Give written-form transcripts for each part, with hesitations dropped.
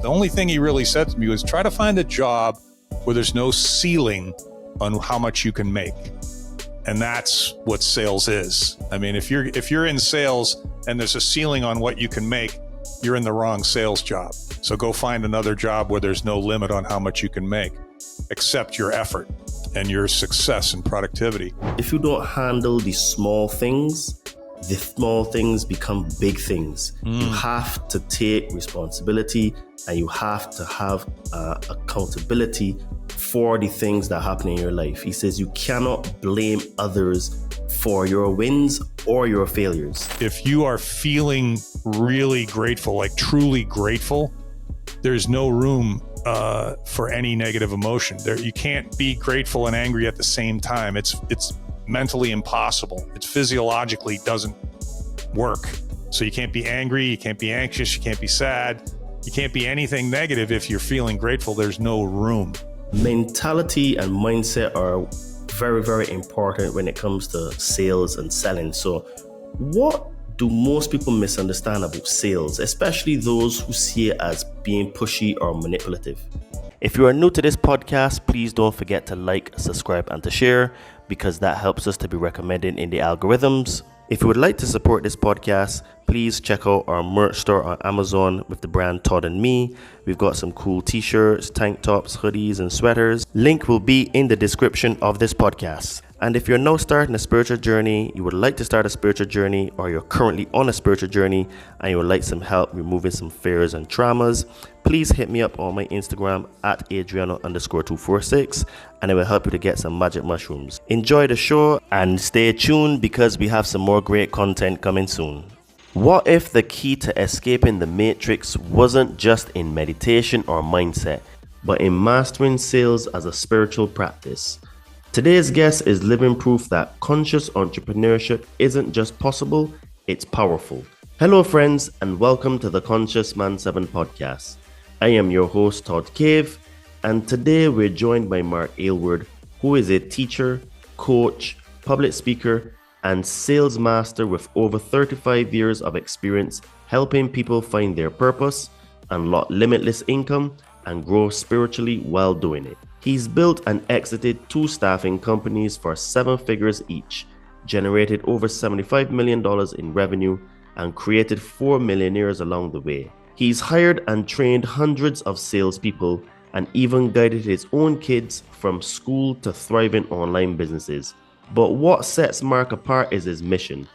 The only thing he really said to me was try to find a job where there's no ceiling on how much you can make. And that's what sales is. I mean, if you're in sales and there's a ceiling on what you can make, you're in the wrong sales job. So go find another job where there's no limit on how much you can make, except your effort and your success and productivity. If you don't handle the small things become big things. You have to take responsibility and you have to have accountability for the things that happen in your life. He says you cannot blame others for your wins or your failures. If you are feeling really grateful, like truly grateful, there's no room for any negative emotion. You can't be grateful and angry at the same time. It's mentally impossible. It physiologically doesn't work. So you can't be angry, you can't be anxious, you can't be sad, you can't be anything negative if you're feeling grateful. There's no room. Mentality and mindset are very, very important when it comes to sales and selling. So what do most people misunderstand about sales, especially those who see it as being pushy or manipulative? If you are new to this podcast, please don't forget to like, subscribe, and to share, because that helps us to be recommended in the algorithms. If you would like to support this podcast, please check out our merch store on Amazon with the brand Todd and Me. We've got some cool t-shirts, tank tops, hoodies, and sweaters. Link will be in the description of this podcast. And if you're now starting a spiritual journey, you would like to start a spiritual journey, or you're currently on a spiritual journey and you would like some help removing some fears and traumas, please hit me up on my Instagram at Adriano_246 and it will help you to get some magic mushrooms. Enjoy the show and stay tuned because we have some more great content coming soon. What if the key to escaping the matrix wasn't just in meditation or mindset, but in mastering sales as a spiritual practice? Today's guest is living proof that conscious entrepreneurship isn't just possible, it's powerful. Hello friends, and welcome to the Conscious Man 7 podcast. I am your host Todd Cave, and today we're joined by Mark Aylward, who is a teacher, coach, public speaker, and sales master with over 35 years of experience helping people find their purpose, unlock limitless income, and grow spiritually while doing it. He's built and exited 2 staffing companies for 7 figures each, generated over $75 million in revenue, and created 4 millionaires along the way. He's hired and trained hundreds of salespeople and even guided his own kids from school to thriving online businesses. But what sets Mark apart is his mission: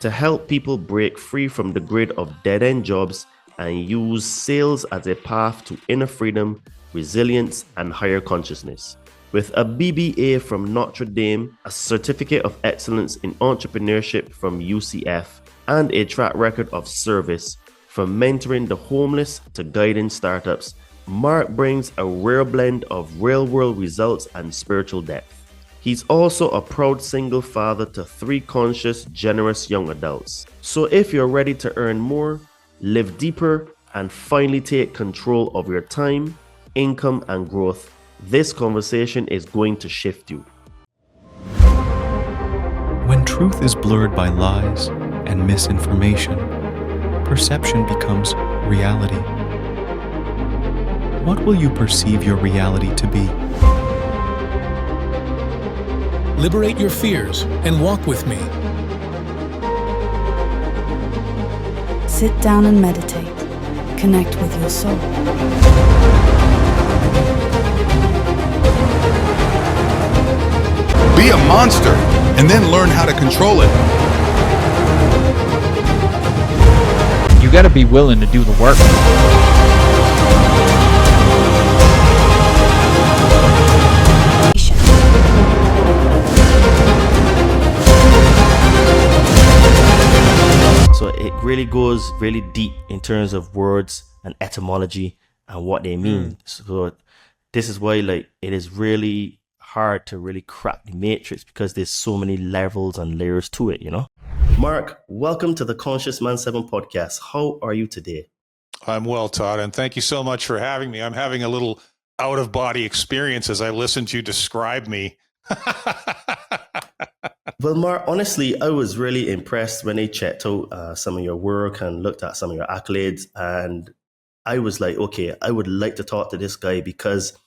to help people break free from the grid of dead-end jobs and use sales as a path to inner freedom, resilience, and higher consciousness. With a BBA from Notre Dame, a certificate of excellence in entrepreneurship from UCF, and a track record of service from mentoring the homeless to guiding startups, Mark brings a rare blend of real-world results and spiritual depth. He's also a proud single father to 3 conscious, generous young adults. So if you're ready to earn more, live deeper, and finally take control of your time, income, and growth, this conversation is going to shift you. When truth is blurred by lies and misinformation, perception becomes reality. What will you perceive your reality to be? Liberate your fears and walk with me. Sit down and meditate. Connect with your soul. Be a monster and then learn how to control it. You got to be willing to do the work. So it really goes really deep in terms of words and etymology and what they mean. So this is why it is really hard to really crack the matrix, because there's so many levels and layers to it, you know? Mark, welcome to the Conscious Man 7 podcast. How are you today? I'm well, Todd, and thank you so much for having me. I'm having a little out-of-body experience as I listen to you describe me. Well, Mark, honestly, I was really impressed when I checked out some of your work and looked at some of your accolades. And I was like, okay, I would like to talk to this guy because,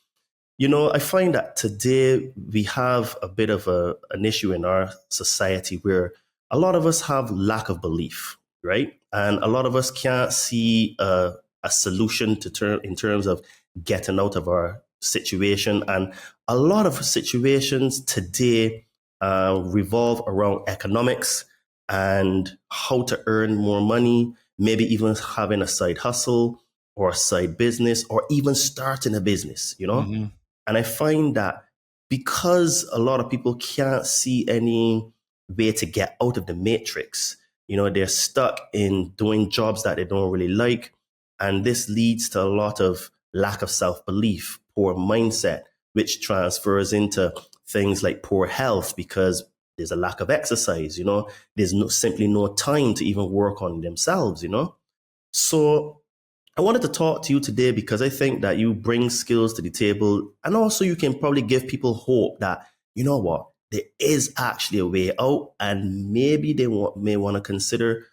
I find that today we have a bit of an issue in our society where a lot of us have lack of belief, right? And a lot of us can't see a solution in terms of getting out of our situation. And a lot of situations today revolve around economics and how to earn more money, maybe even having a side hustle or a side business or even starting a business, Mm-hmm. And I find that because a lot of people can't see any way to get out of the matrix, they're stuck in doing jobs that they don't really like. And this leads to a lot of lack of self-belief, poor mindset, which transfers into things like poor health because there's a lack of exercise, there's simply no time to even work on themselves, So I wanted to talk to you today because I think that you bring skills to the table, and also you can probably give people hope that, you know what, there is actually a way out, and maybe they may want to consider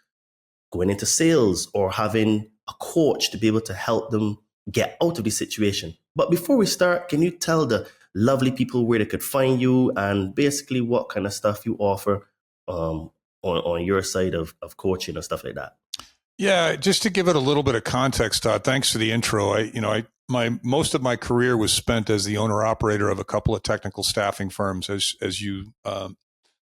going into sales or having a coach to be able to help them get out of the situation. But before we start, can you tell the lovely people where they could find you and basically what kind of stuff you offer on your side of coaching and stuff like that? Yeah, just to give it a little bit of context, Todd, thanks for the intro. Most of my career was spent as the owner operator of a couple of technical staffing firms, as you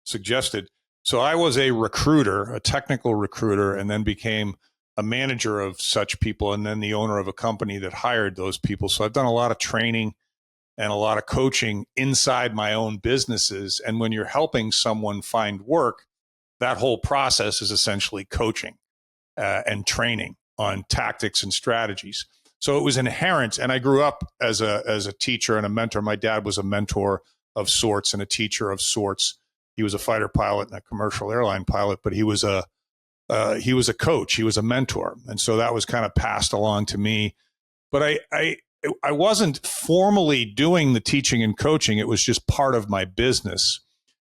suggested. So I was a recruiter, a technical recruiter, and then became a manager of such people, and then the owner of a company that hired those people. So I've done a lot of training and a lot of coaching inside my own businesses. And when you're helping someone find work, that whole process is essentially coaching and training on tactics and strategies. So it was inherent. And I grew up as a teacher and a mentor. My dad was a mentor of sorts and a teacher of sorts. He was a fighter pilot and a commercial airline pilot, but he was a coach. He was a mentor. And so that was kind of passed along to me. But I wasn't formally doing the teaching and coaching. It was just part of my business.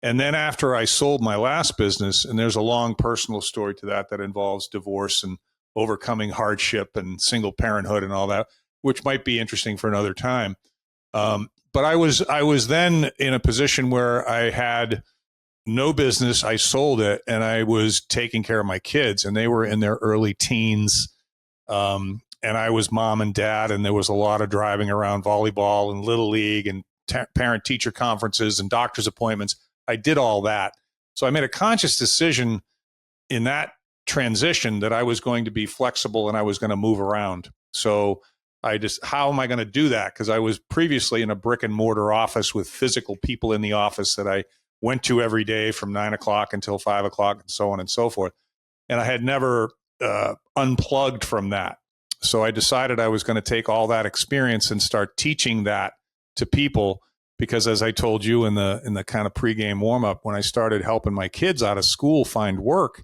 And then after I sold my last business, and there's a long personal story to that involves divorce and overcoming hardship and single parenthood and all that, which might be interesting for another time. But I was then in a position where I had no business. I sold it, and I was taking care of my kids, and they were in their early teens. And I was mom and dad, and there was a lot of driving around volleyball and little league and parent teacher conferences and doctor's appointments. I did all that. So I made a conscious decision in that transition that I was going to be flexible and I was going to move around. So how am I going to do that? Because I was previously in a brick and mortar office with physical people in the office that I went to every day from 9 o'clock until 5 o'clock and so on and so forth. And I had never unplugged from that. So I decided I was going to take all that experience and start teaching that to people. Because as I told you in the kind of pregame warm-up, when I started helping my kids out of school find work,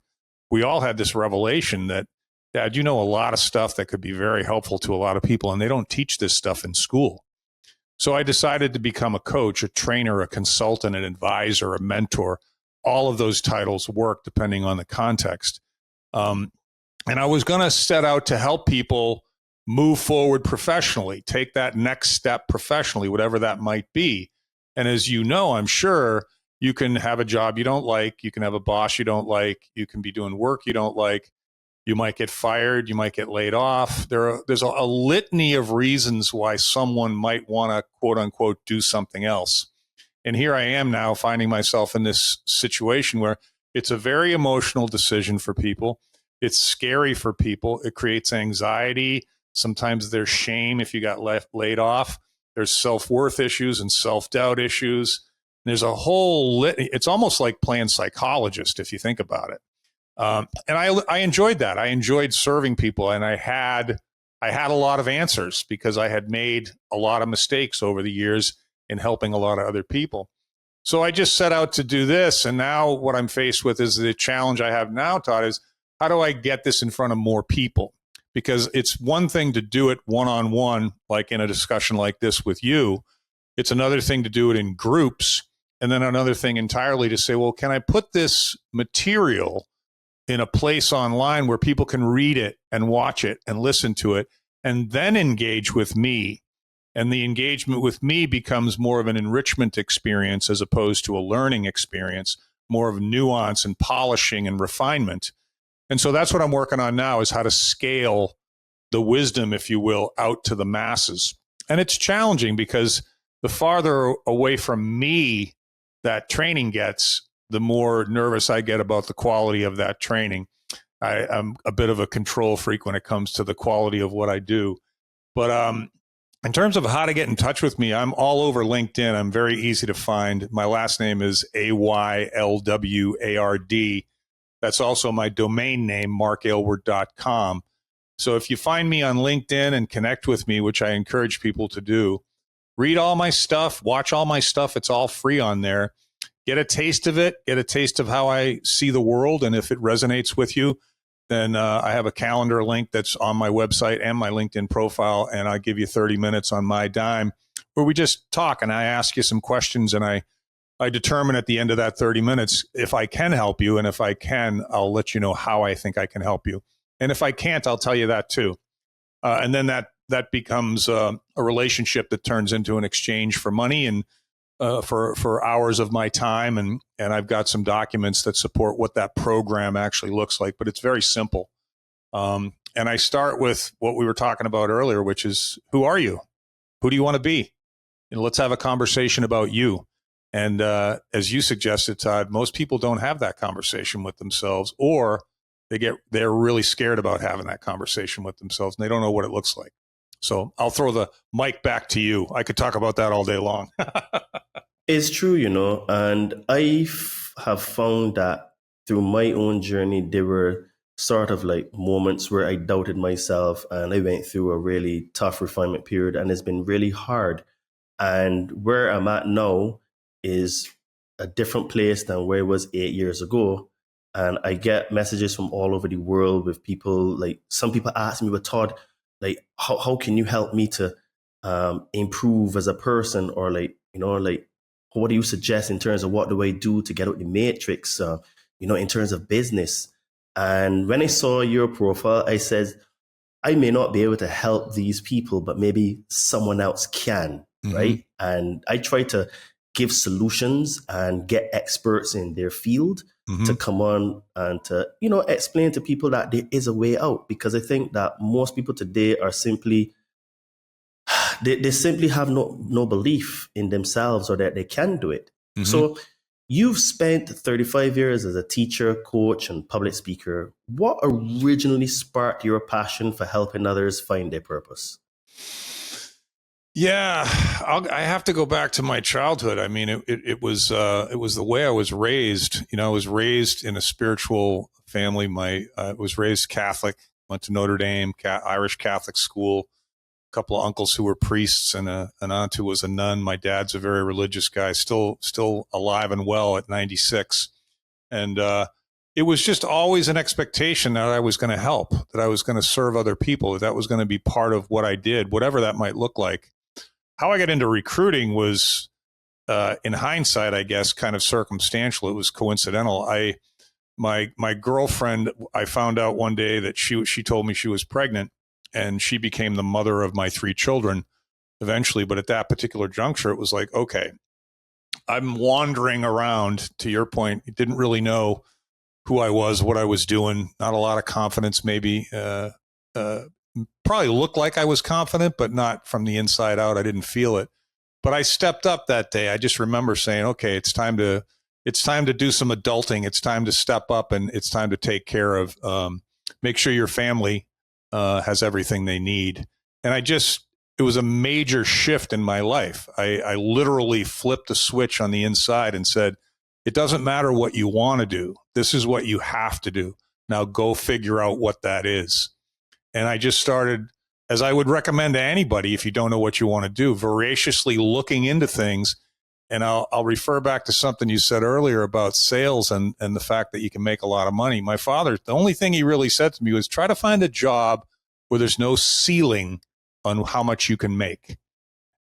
we all had this revelation that, Dad, you know a lot of stuff that could be very helpful to a lot of people, and they don't teach this stuff in school. So I decided to become a coach, a trainer, a consultant, an advisor, a mentor. All of those titles work depending on the context. And I was going to set out to help people move forward professionally, take that next step professionally, whatever that might be. And as you know, I'm sure you can have a job you don't like. You can have a boss you don't like. You can be doing work you don't like. You might get fired. You might get laid off. There's a litany of reasons why someone might want to, quote unquote, do something else. And here I am now finding myself in this situation where it's a very emotional decision for people. It's scary for people. It creates anxiety. Sometimes there's shame if you got laid off. There's self-worth issues and self-doubt issues. There's a whole it's almost like playing psychologist if you think about it. And I enjoyed that. I enjoyed serving people, and I had a lot of answers because I had made a lot of mistakes over the years in helping a lot of other people. So I just set out to do this, and now what I'm faced with is the challenge I have now, Todd, is how do I get this in front of more people? Because it's one thing to do it one-on-one, like in a discussion like this with you. It's another thing to do it in groups. And then another thing entirely to say, well, can I put this material in a place online where people can read it and watch it and listen to it and then engage with me. And the engagement with me becomes more of an enrichment experience as opposed to a learning experience, more of nuance and polishing and refinement. And so that's what I'm working on now, is how to scale the wisdom, if you will, out to the masses. And it's challenging because the farther away from me that training gets, the more nervous I get about the quality of that training. I'm a bit of a control freak when it comes to the quality of what I do. But in terms of how to get in touch with me, I'm all over LinkedIn. I'm very easy to find. My last name is Aylward. That's also my domain name, markaylward.com. So if you find me on LinkedIn and connect with me, which I encourage people to do, read all my stuff, watch all my stuff. It's all free on there. Get a taste of it, get a taste of how I see the world. And if it resonates with you, then I have a calendar link that's on my website and my LinkedIn profile. And I give you 30 minutes on my dime where we just talk and I ask you some questions, and I determine at the end of that 30 minutes if I can help you. And if I can, I'll let you know how I think I can help you. And if I can't, I'll tell you that too. And then that becomes a relationship that turns into an exchange for money and for hours of my time. And I've got some documents that support what that program actually looks like, but it's very simple. And I start with what we were talking about earlier, which is, who are you? Who do you want to be? And let's have a conversation about you. And as you suggested, Todd, most people don't have that conversation with themselves, or they're really scared about having that conversation with themselves, and they don't know what it looks like. So I'll throw the mic back to you. I could talk about that all day long. It's true, and I have found that through my own journey, there were sort of like moments where I doubted myself, and I went through a really tough refinement period, and it's been really hard. And where I'm at now is a different place than where I was 8 years ago. And I get messages from all over the world with people, like some people ask me, but Todd, like, how can you help me to improve as a person? Or like, what do you suggest in terms of what do I do to get out the matrix, in terms of business? And when I saw your profile, I said, I may not be able to help these people, but maybe someone else can, right? And I try to give solutions and get experts in their field to come on and to, explain to people that there is a way out. Because I think that most people today are simply, they simply have no belief in themselves or that they can do it. So you've spent 35 years as a teacher, coach, and public speaker. What originally sparked your passion for helping others find their purpose? Yeah, I have to go back to my childhood. I mean, it was the way I was raised. I was raised in a spiritual family. I was raised Catholic, went to Notre Dame, Irish Catholic school, a couple of uncles who were priests and an aunt who was a nun. My dad's a very religious guy, still alive and well at 96. And it was just always an expectation that I was going to help, that I was going to serve other people, that was going to be part of what I did, whatever that might look like. How I got into recruiting was, in hindsight, I guess, kind of circumstantial. It was coincidental. My girlfriend, I found out one day that she told me she was pregnant, and she became the mother of my 3 children eventually. But at that particular juncture, it was like, okay, I'm wandering around, to your point, didn't really know who I was, what I was doing, not a lot of confidence, maybe, probably looked like I was confident, but not from the inside out. I didn't feel it. But I stepped up that day. I just remember saying, okay, it's time to do some adulting. It's time to step up, and it's time to take care of, make sure your family has everything they need. And it was a major shift in my life. I literally flipped a switch on the inside and said, it doesn't matter what you want to do. This is what you have to do. Now go figure out what that is. And I just started, as I would recommend to anybody, if you don't know what you want to do, voraciously looking into things. And I'll refer back to something you said earlier about sales and the fact that you can make a lot of money. My father, the only thing he really said to me was, try to find a job where there's no ceiling on how much you can make.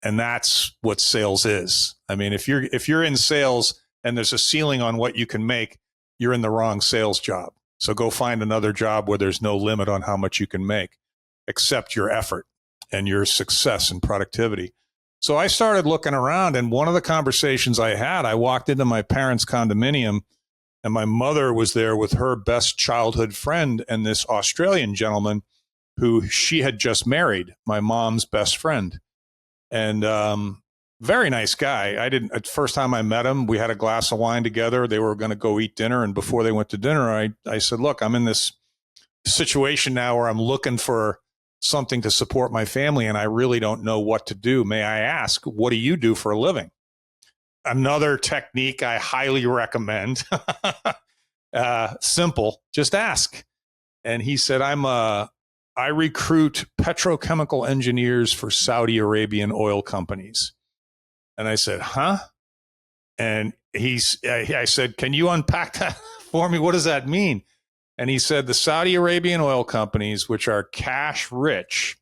And that's what sales is. I mean, if you're in sales and there's a ceiling on what you can make, you're in the wrong sales job. So go find another job where there's no limit on how much you can make. accept your effort and your success and productivity. So I started looking around, and one of the conversations I had, I walked into my parents' condominium, and my mother was there with her best childhood friend and this Australian gentleman who she had just married, my mom's best friend. And very nice guy. First time I met him, we had a glass of wine together. They were going to go eat dinner. And before they went to dinner, I said, look, I'm in this situation now where I'm looking for something to support my family, and I really don't know what to do. May I ask, what do you do for a living? Another technique I highly recommend. Simple, just ask. And he said, I recruit petrochemical engineers for Saudi Arabian oil companies. And I said, huh? And I said, can you unpack that for me? What does that mean? And he said, the Saudi Arabian oil companies, which are cash rich,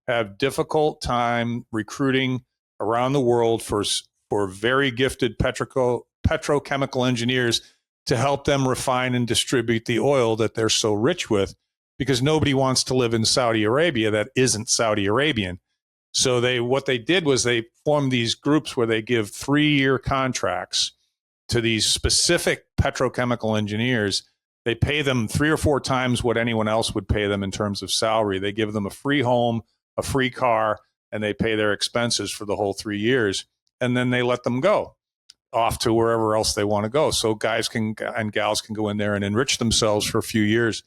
have difficult time recruiting around the world for very gifted petrochemical engineers to help them refine and distribute the oil that they're so rich with, because nobody wants to live in Saudi Arabia that isn't Saudi Arabian. So what they did was they formed these groups where they give 3-year contracts to these specific petrochemical engineers. They pay them 3 or 4 times what anyone else would pay them in terms of salary. They give them a free home, a free car, and they pay their expenses for the whole 3 years. And then they let them go off to wherever else they want to go. So guys and gals can go in there and enrich themselves for a few years.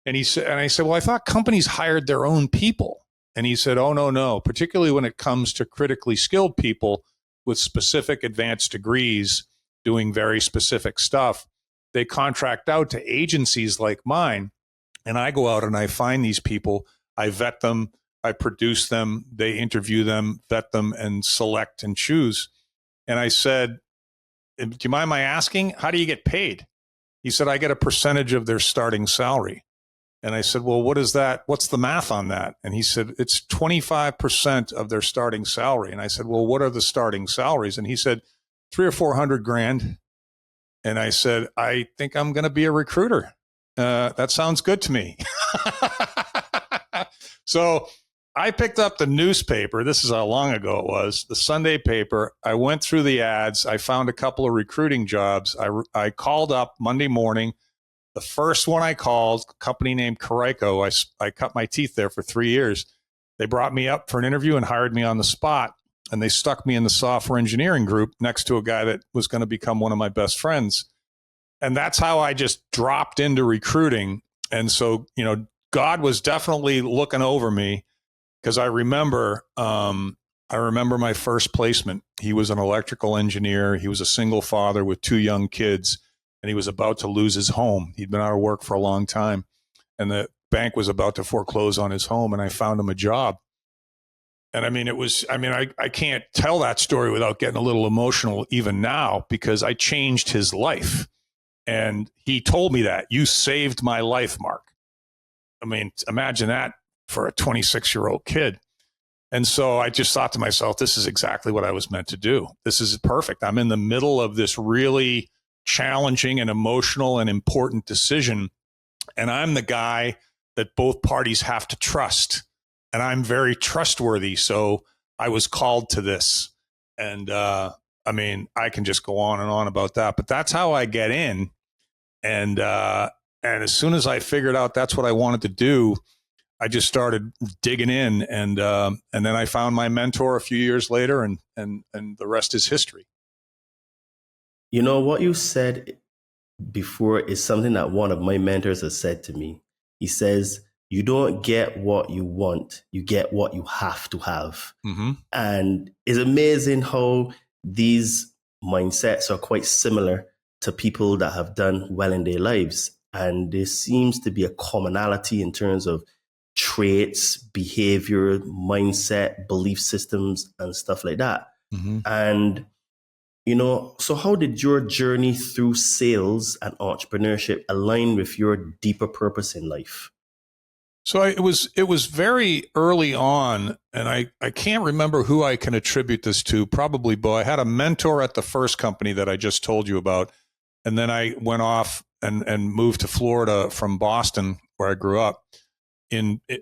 And I said, well, I thought companies hired their own people. And he said, oh, no, particularly when it comes to critically skilled people with specific advanced degrees doing very specific stuff. They contract out to agencies like mine, and I go out and I find these people, I vet them, I produce them, they interview them, vet them, and select and choose. And I said, do you mind my asking, how do you get paid? He said, I get a percentage of their starting salary. And I said, well, what is that? What's the math on that? And he said, it's 25% of their starting salary. And I said, well, what are the starting salaries? And he said, $300,000 or $400,000. And I said, I think I'm going to be a recruiter. That sounds good to me. So I picked up the newspaper. This is how long ago it was, the Sunday paper. I went through the ads. I found a couple of recruiting jobs. I called up Monday morning. The first one I called, a company named Carico. I cut my teeth there for 3 years. They brought me up for an interview and hired me on the spot. And they stuck me in the software engineering group next to a guy that was going to become one of my best friends. And that's how I just dropped into recruiting. And so, God was definitely looking over me, because I remember my first placement. He was an electrical engineer. He was a single father with 2 young kids, and he was about to lose his home. He'd been out of work for a long time, and the bank was about to foreclose on his home, and I found him a job. And I can't tell that story without getting a little emotional even now, because I changed his life. And he told me that, you saved my life, Mark. I mean, imagine that for a 26-year-old kid. And so I just thought to myself, this is exactly what I was meant to do. This is perfect. I'm in the middle of this really challenging and emotional and important decision. And I'm the guy that both parties have to trust. And I'm very trustworthy. So I was called to this. And I can just go on and on about that. But that's how I get in. And as soon as I figured out that's what I wanted to do, I just started digging in. And then I found my mentor a few years later, and the rest is history. You know, what you said before is something that one of my mentors has said to me. He says, you don't get what you want, you get what you have to have. Mm-hmm. And it's amazing how these mindsets are quite similar to people that have done well in their lives. And there seems to be a commonality in terms of traits, behavior, mindset, belief systems, and stuff like that. Mm-hmm. And, so how did your journey through sales and entrepreneurship align with your deeper purpose in life? So it was very early on, and I can't remember who I can attribute this to, probably Bo. I had a mentor at the first company that I just told you about, and then I went off and moved to Florida from Boston, where I grew up.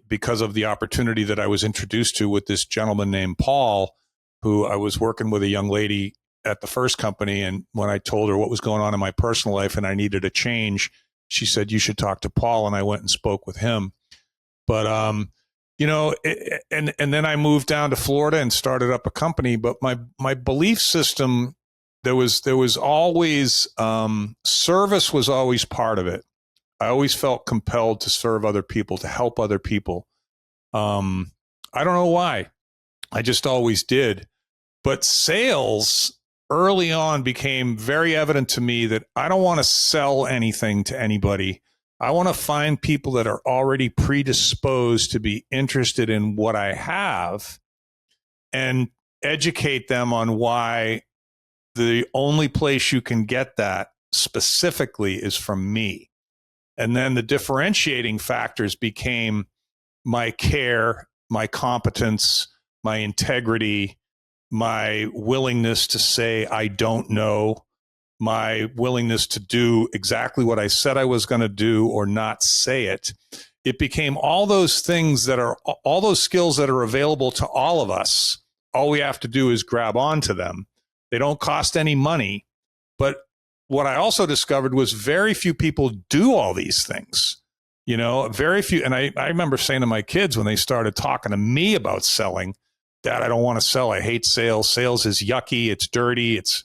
because of the opportunity that I was introduced to with this gentleman named Paul, who I was working with a young lady at the first company. And when I told her what was going on in my personal life and I needed a change, she said, you should talk to Paul. And I went and spoke with him. But, and then I moved down to Florida and started up a company. But my belief system, there was always, service was always part of it. I always felt compelled to serve other people, to help other people. I don't know why. I just always did. But sales early on became very evident to me that I don't want to sell anything to anybody. I want to find people that are already predisposed to be interested in what I have and educate them on why the only place you can get that specifically is from me. And then the differentiating factors became my care, my competence, my integrity, my willingness to say I don't know, my willingness to do exactly what I said I was going to do or not say it. It became all those things that are, all those skills that are available to all of us. All we have to do is grab onto them. They don't cost any money. But what I also discovered was very few people do all these things. Very few. And I remember saying to my kids when they started talking to me about selling, Dad, I don't want to sell. I hate sales. Sales is yucky. It's dirty. It's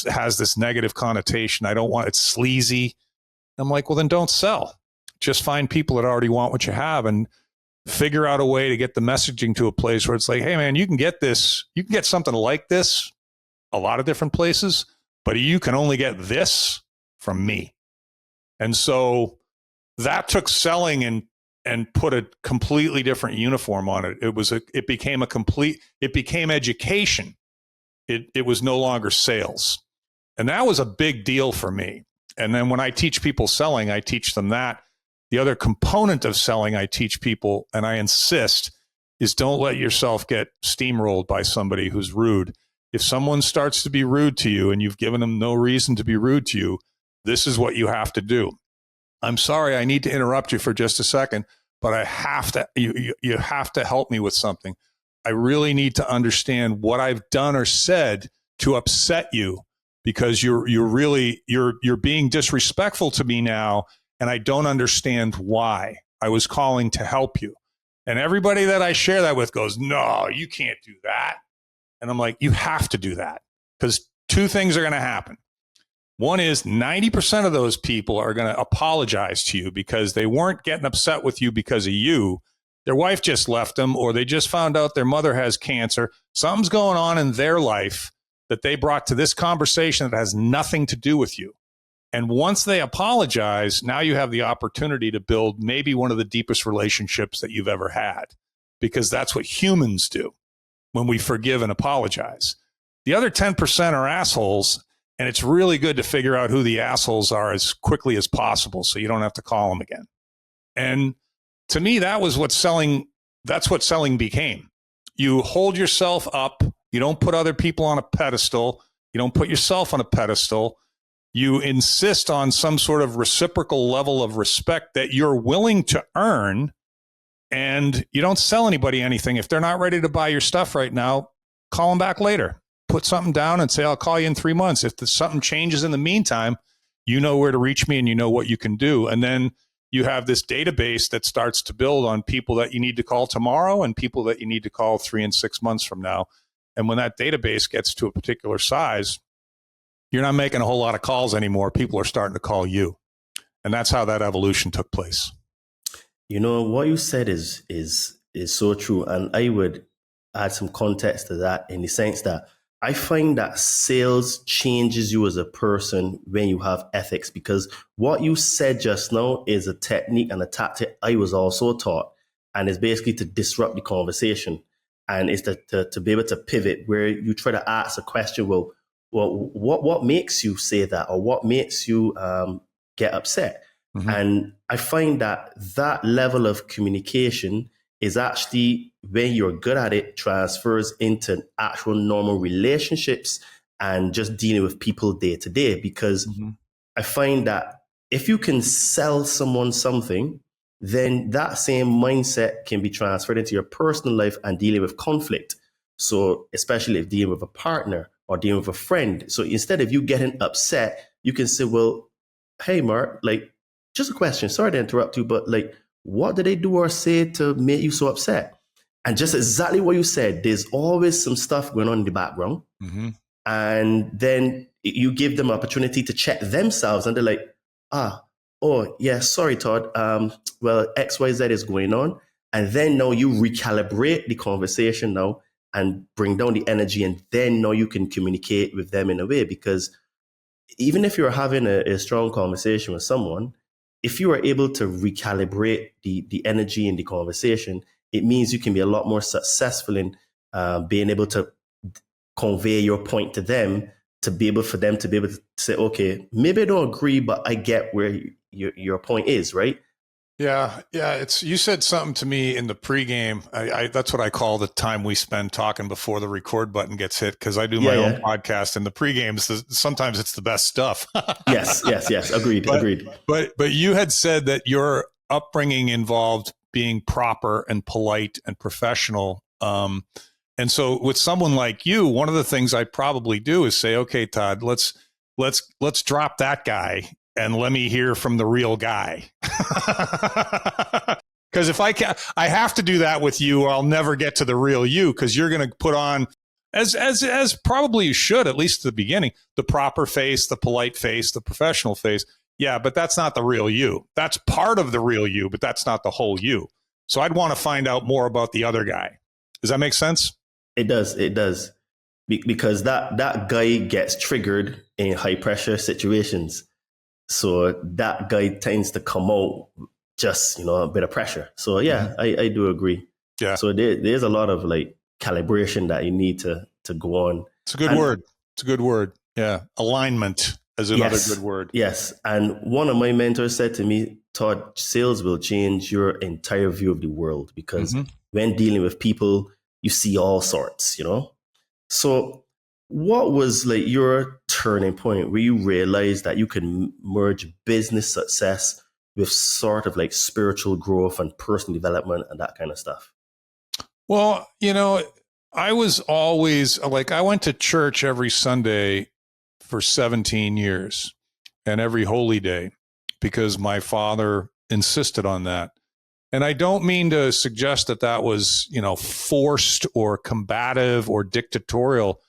has this negative connotation. I don't want, it's sleazy. I'm like, well, then don't sell. Just find people that already want what you have and figure out a way to get the messaging to a place where it's like, hey man, you can get this, you can get something like this a lot of different places, but you can only get this from me. And so that took selling and put a completely different uniform on it. It became education. It was no longer sales. And that was a big deal for me. And then when I teach people selling, I teach them that. The other component of selling I teach people, and I insist, is don't let yourself get steamrolled by somebody who's rude. If someone starts to be rude to you and you've given them no reason to be rude to you, this is what you have to do. I'm sorry, I need to interrupt you for just a second, but I have to, you have to help me with something. I really need to understand what I've done or said to upset you, because you're being disrespectful to me now, and I don't understand why. I was calling to help you. And everybody that I share that with goes, no, you can't do that. And I'm like, you have to do that, because two things are going to happen. One is 90% of those people are going to apologize to you because they weren't getting upset with you because of you. Their wife just left them, or they just found out their mother has cancer. Something's going on in their life that they brought to this conversation that has nothing to do with you. And once they apologize, now you have the opportunity to build maybe one of the deepest relationships that you've ever had, because that's what humans do when we forgive and apologize. The other 10% are assholes, and it's really good to figure out who the assholes are as quickly as possible so you don't have to call them again. And to me, that was what selling, that's what selling became. You hold yourself up. You don't put other people on a pedestal. You don't put yourself on a pedestal. You insist on some sort of reciprocal level of respect that you're willing to earn, and you don't sell anybody anything. If they're not ready to buy your stuff right now, call them back later. Put something down and say, I'll call you in 3 months. If something changes in the meantime, you know where to reach me and you know what you can do. And then you have this database that starts to build on people that you need to call tomorrow and people that you need to call 3 and 6 months from now. And when that database gets to a particular size, you're not making a whole lot of calls anymore. People are starting to call you. And that's how that evolution took place. You know, what you said is so true. And I would add some context to that, in the sense that I find that sales changes you as a person when you have ethics, because what you said just now is a technique and a tactic I was also taught. And it's basically to disrupt the conversation. And it's to be able to pivot, where you try to ask a question, well, what makes you say that, or what makes you get upset? Mm-hmm. And I find that level of communication is actually, when you're good at it, transfers into actual normal relationships and just dealing with people day to day. Because I find that if you can sell someone something, then that same mindset can be transferred into your personal life and dealing with conflict. So especially if dealing with a partner or dealing with a friend. So instead of you getting upset, you can say, well, hey, Mark, like, just a question. Sorry to interrupt you, but like, what did they do or say to make you so upset? And just exactly what you said, there's always some stuff going on in the background. Mm-hmm. And then you give them opportunity to check themselves, and they're like, oh, yeah, sorry, Todd. Well, XYZ is going on. And then now you recalibrate the conversation now and bring down the energy. And then now you can communicate with them in a way, because even if you're having a strong conversation with someone, if you are able to recalibrate the energy in the conversation, it means you can be a lot more successful in being able to convey your point to them, to be able for them to be able to say, okay, maybe I don't agree, but I get where your point is, right? Yeah. It's, you said something to me in the pregame. I that's what I call the time we spend talking before the record button gets hit, because I do my own podcast, and the pregame, sometimes it's the best stuff. Yes. Agreed. But you had said that your upbringing involved being proper and polite and professional. And so with someone like you, one of the things I probably do is say, okay, Todd, let's drop that guy and let me hear from the real guy. Because if I have to do that with you, or I'll never get to the real you, because you're going to put on, as probably you should, at least at the beginning, the proper face, the polite face, the professional face. Yeah, but that's not the real you. That's part of the real you, but that's not the whole you. So I'd want to find out more about the other guy. Does that make sense? It does. Because that guy gets triggered in high pressure situations. So that guy tends to come out just, a bit of pressure. So yeah, I do agree. Yeah. So there's a lot of like calibration that you need to go on. It's a good word. Yeah. Alignment is another good word. Yes. And one of my mentors said to me, Todd, sales will change your entire view of the world, because when dealing with people, you see all sorts, So what was like your turning point where you realized that you can merge business success with sort of like spiritual growth and personal development and that kind of stuff? Well, I was always like, I went to church every Sunday for 17 years and every holy day, because my father insisted on that. And I don't mean to suggest that was, forced or combative or dictatorial.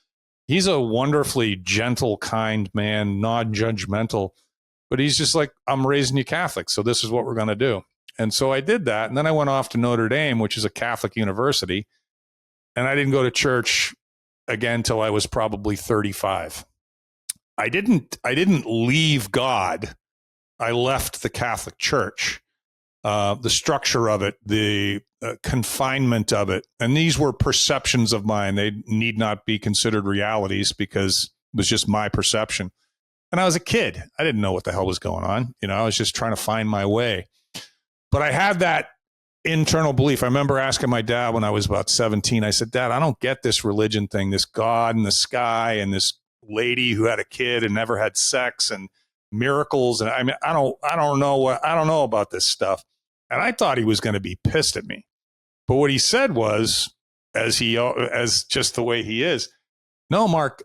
He's a wonderfully gentle, kind man, non-judgmental, but he's just like, I'm raising you Catholic, so this is what we're going to do. And so I did that. And then I went off to Notre Dame, which is a Catholic university. And I didn't go to church again till I was probably 35. I didn't leave God. I left the Catholic Church. The structure of it, the confinement of it. And these were perceptions of mine. They need not be considered realities, because it was just my perception. And I was a kid. I didn't know what the hell was going on. I was just trying to find my way. But I had that internal belief. I remember asking my dad when I was about 17, I said, Dad, I don't get this religion thing, this God in the sky and this lady who had a kid and never had sex and miracles. And I mean, I don't know about this stuff. And I thought he was going to be pissed at me. But what he said was, as just the way he is, no, Mark,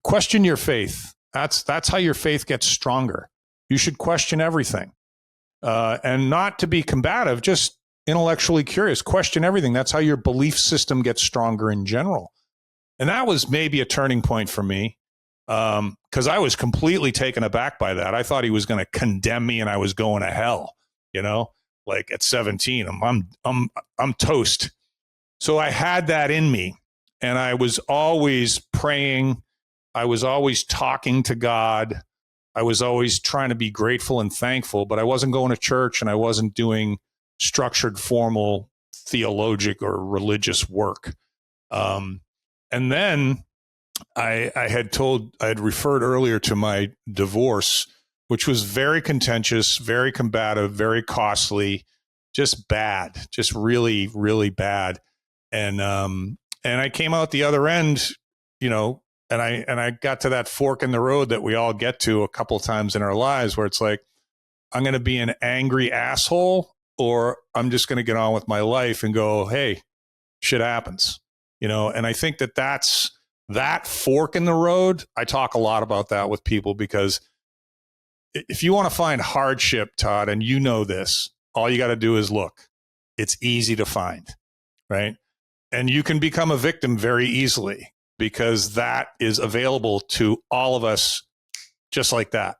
question your faith. That's how your faith gets stronger. You should question everything. And not to be combative, just intellectually curious, question everything. That's how your belief system gets stronger in general. And that was maybe a turning point for me. Because I was completely taken aback by that. I thought he was going to condemn me and I was going to hell, like at 17, I'm toast. So I had that in me, and I was always praying. I was always talking to God. I was always trying to be grateful and thankful, but I wasn't going to church and I wasn't doing structured, formal theologic or religious work. And then I had referred earlier to my divorce, which was very contentious, very combative, very costly, just bad, just really, really bad. And I came out the other end, and I got to that fork in the road that we all get to a couple of times in our lives, where it's like, I'm going to be an angry asshole, or I'm just going to get on with my life and go, hey, shit happens, and I think that's that fork in the road. I talk a lot about that with people, because if you want to find hardship, Todd, and you know this, all you got to do is look. It's easy to find, right? And you can become a victim very easily, because that is available to all of us just like that.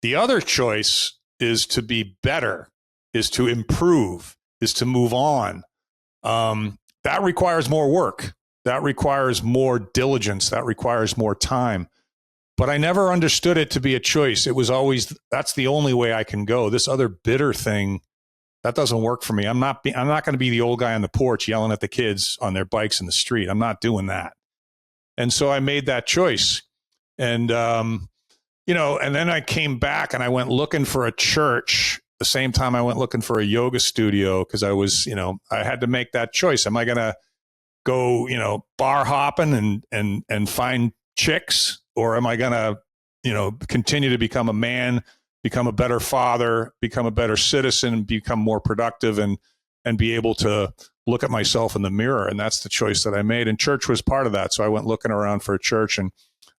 The other choice is to be better, is to improve, is to move on. That requires more work. That requires more diligence. That requires more time. But I never understood it to be a choice. It was always, that's the only way I can go. This other bitter thing, that doesn't work for me. I'm not going to be the old guy on the porch yelling at the kids on their bikes in the street. I'm not doing that. And so I made that choice. And, and then I came back and I went looking for a church the same time I went looking for a yoga studio, because I was, I had to make that choice. Am I going to go, bar hopping and find chicks? Or am I going to, continue to become a man, become a better father, become a better citizen, become more productive, and be able to look at myself in the mirror? And that's the choice that I made. And church was part of that. So I went looking around for a church, and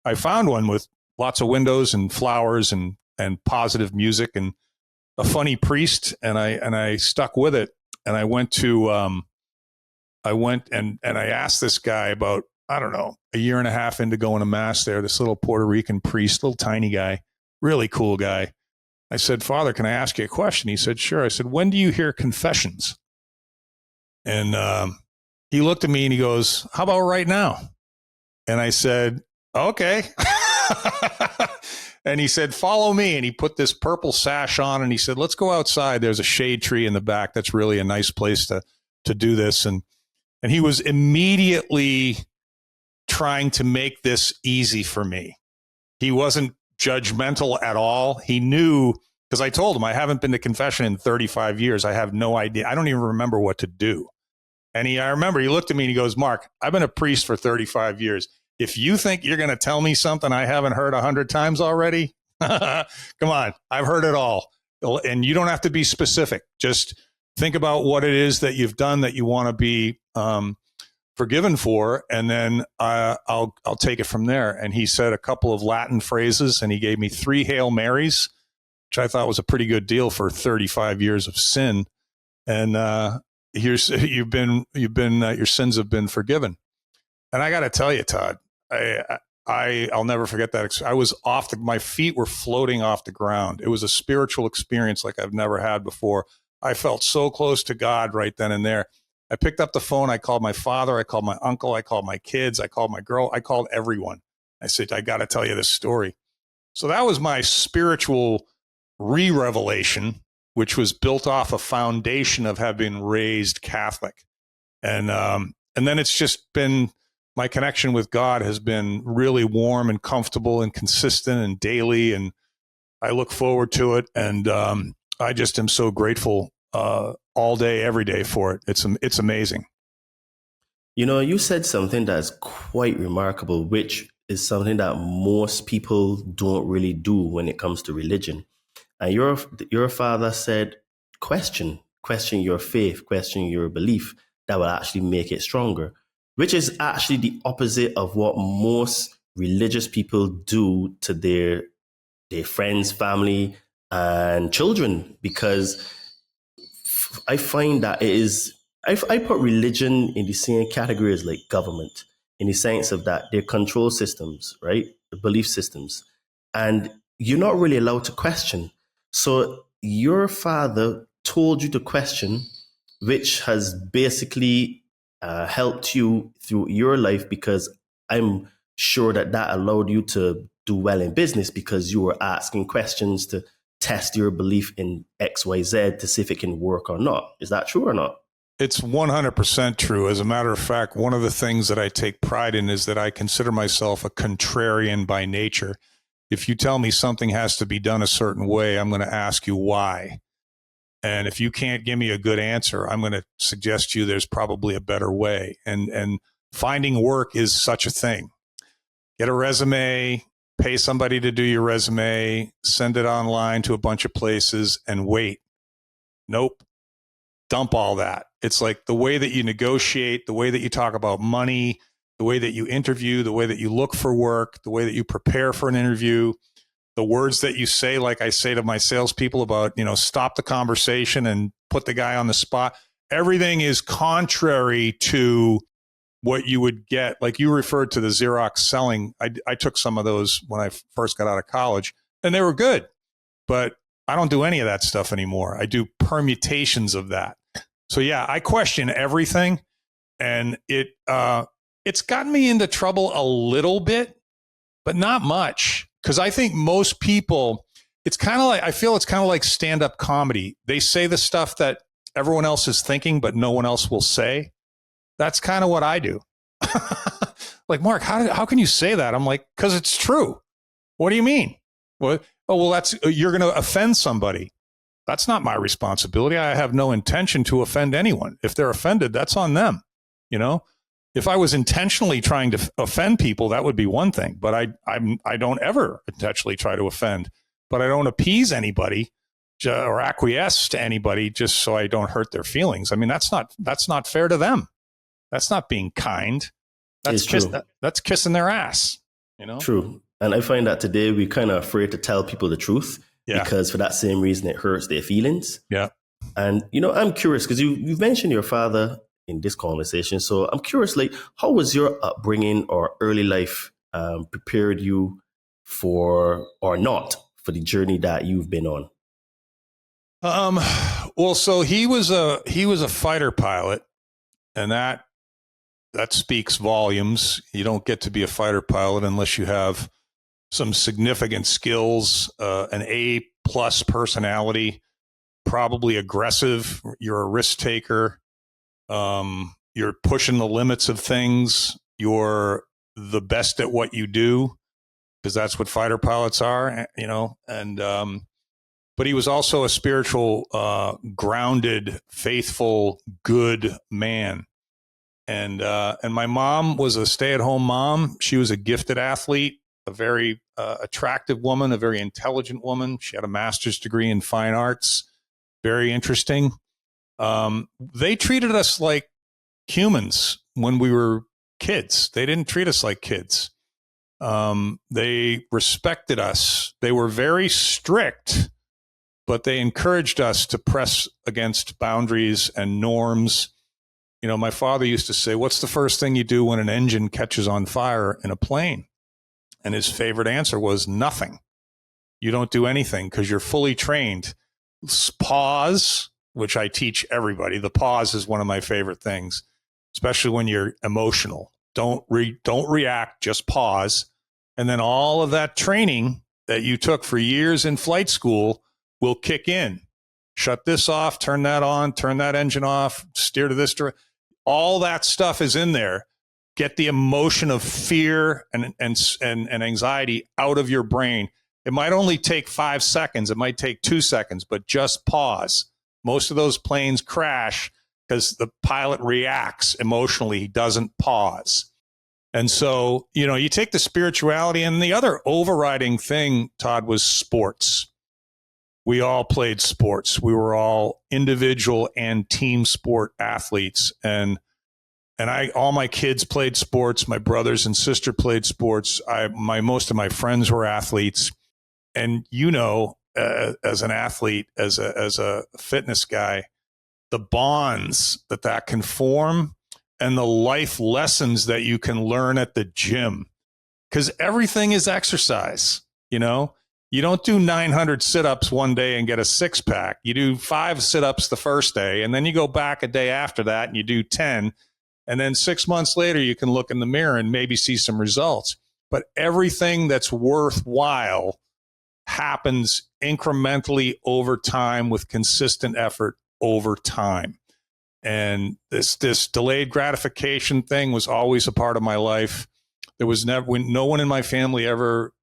I found one with lots of windows and flowers and positive music and a funny priest. And I stuck with it. And I went to, and I asked this guy about, I don't know, a year and a half into going to mass there, this little Puerto Rican priest, little tiny guy, really cool guy. I said, Father, can I ask you a question? He said, sure. I said, when do you hear confessions? And he looked at me and he goes, how about right now? And I said, okay. And he said, follow me. And he put this purple sash on and he said, let's go outside. There's a shade tree in the back. That's really a nice place to do this. And he was immediately trying to make this easy for me. He wasn't judgmental at all. He knew, because I told him I haven't been to confession in 35 years. I have no idea. I don't even remember what to do. And I remember he looked at me and he goes, Mark, I've been a priest for 35 years. If you think you're going to tell me something I haven't heard 100 times already, come on, I've heard it all. And you don't have to be specific. Just think about what it is that you've done that you want to be forgiven for, and then I'll take it from there. And he said a couple of Latin phrases, and he gave me 3 Hail Marys, which I thought was a pretty good deal for 35 years of sin. And your sins have been forgiven. And I got to tell you, Todd, I'll never forget that. I was my feet were floating off the ground. It was a spiritual experience like I've never had before. I felt so close to God right then and there. I picked up the phone. I called my father. I called my uncle. I called my kids. I called my girl. I called everyone. I said, I got to tell you this story. So that was my spiritual re-revelation, which was built off a foundation of having been raised Catholic. And then it's just been, my connection with God has been really warm and comfortable and consistent and daily. And I look forward to it. And I just am so grateful all day, every day for it. It's amazing. You said something that's quite remarkable, which is something that most people don't really do when it comes to religion. And your father said, question your faith, question your belief. That will actually make it stronger, which is actually the opposite of what most religious people do to their friends, family, and children, because I find that I put religion in the same category as like government, in the sense of that they're control systems, right? The belief systems. And you're not really allowed to question. So your father told you to question, which has basically helped you through your life, because I'm sure that allowed you to do well in business, because you were asking questions to test your belief in XYZ to see if it can work or not. Is that true or not? It's 100% true. As a matter of fact, one of the things that I take pride in is that I consider myself a contrarian by nature. If you tell me something has to be done a certain way, I'm going to ask you why. And if you can't give me a good answer, I'm going to suggest to you there's probably a better way. And finding work is such a thing. Get a resume, pay somebody to do your resume, send it online to a bunch of places, and wait. Nope. dump all that. It's like the way that you negotiate, the way that you talk about money, the way that you interview, the way that you look for work, the way that you prepare for an interview, the words that you say, like I say to my salespeople about, stop the conversation and put the guy on the spot. Everything is contrary to what you would get. Like you referred to the Xerox selling. I took some of those when I first got out of college, and they were good, but I don't do any of that stuff anymore. I do permutations of that. So yeah, I question everything, and it's gotten me into trouble a little bit, but not much. Because I think most people, I feel it's kind of like stand-up comedy. They say the stuff that everyone else is thinking, but no one else will say. That's kind of what I do. Like, Mark, how can you say that? I'm like, because it's true. What do you mean? What? Oh, well, you're going to offend somebody. That's not my responsibility. I have no intention to offend anyone. If they're offended, that's on them. If I was intentionally trying to offend people, that would be one thing. But I don't ever intentionally try to offend. But I don't appease anybody or acquiesce to anybody just so I don't hurt their feelings. I mean, that's not fair to them. That's not being kind. That's kissing their ass. True. And I find that today we're kind of afraid to tell people the truth because for that same reason it hurts their feelings. Yeah. And I'm curious because you've mentioned your father in this conversation. So I'm curious, like, how was your upbringing or early life prepared you for or not for the journey that you've been on? Well, so he was a fighter pilot, and that speaks volumes. You don't get to be a fighter pilot unless you have some significant skills, an A+ personality, probably aggressive. You're a risk taker. You're pushing the limits of things. You're the best at what you do, because that's what fighter pilots are, and, but he was also a spiritual, grounded, faithful, good man. And my mom was a stay-at-home mom. She was a gifted athlete, a very attractive woman, a very intelligent woman. She had a master's degree in fine arts. Very interesting. They treated us like humans when we were kids. They didn't treat us like kids. They respected us. They were very strict, but they encouraged us to press against boundaries and norms. My father used to say, what's the first thing you do when an engine catches on fire in a plane? And his favorite answer was nothing. You don't do anything because you're fully trained. Pause, which I teach everybody. The pause is one of my favorite things, especially when you're emotional. Don't react, just pause. And then all of that training that you took for years in flight school will kick in. Shut this off, turn that on, turn that engine off, steer to this direction. All that stuff is in there. Get the emotion of fear and anxiety out of your brain. It might only take 5 seconds. It might take 2 seconds, but just pause. Most of those planes crash because the pilot reacts emotionally. He doesn't pause. And so, you take the spirituality, and the other overriding thing, Todd, was sports. We all played sports. We were all individual and team sport athletes. And all my kids played sports. My brothers and sister played sports. Most of my friends were athletes. And as an athlete, as a fitness guy, the bonds that can form and the life lessons that you can learn at the gym, because everything is exercise. You don't do 900 sit-ups one day and get a six-pack. You do 5 sit-ups the first day, and then you go back a day after that and you do 10. And then 6 months later, you can look in the mirror and maybe see some results. But everything that's worthwhile happens incrementally over time with consistent effort over time. And this delayed gratification thing was always a part of my life. There was no one in my family ever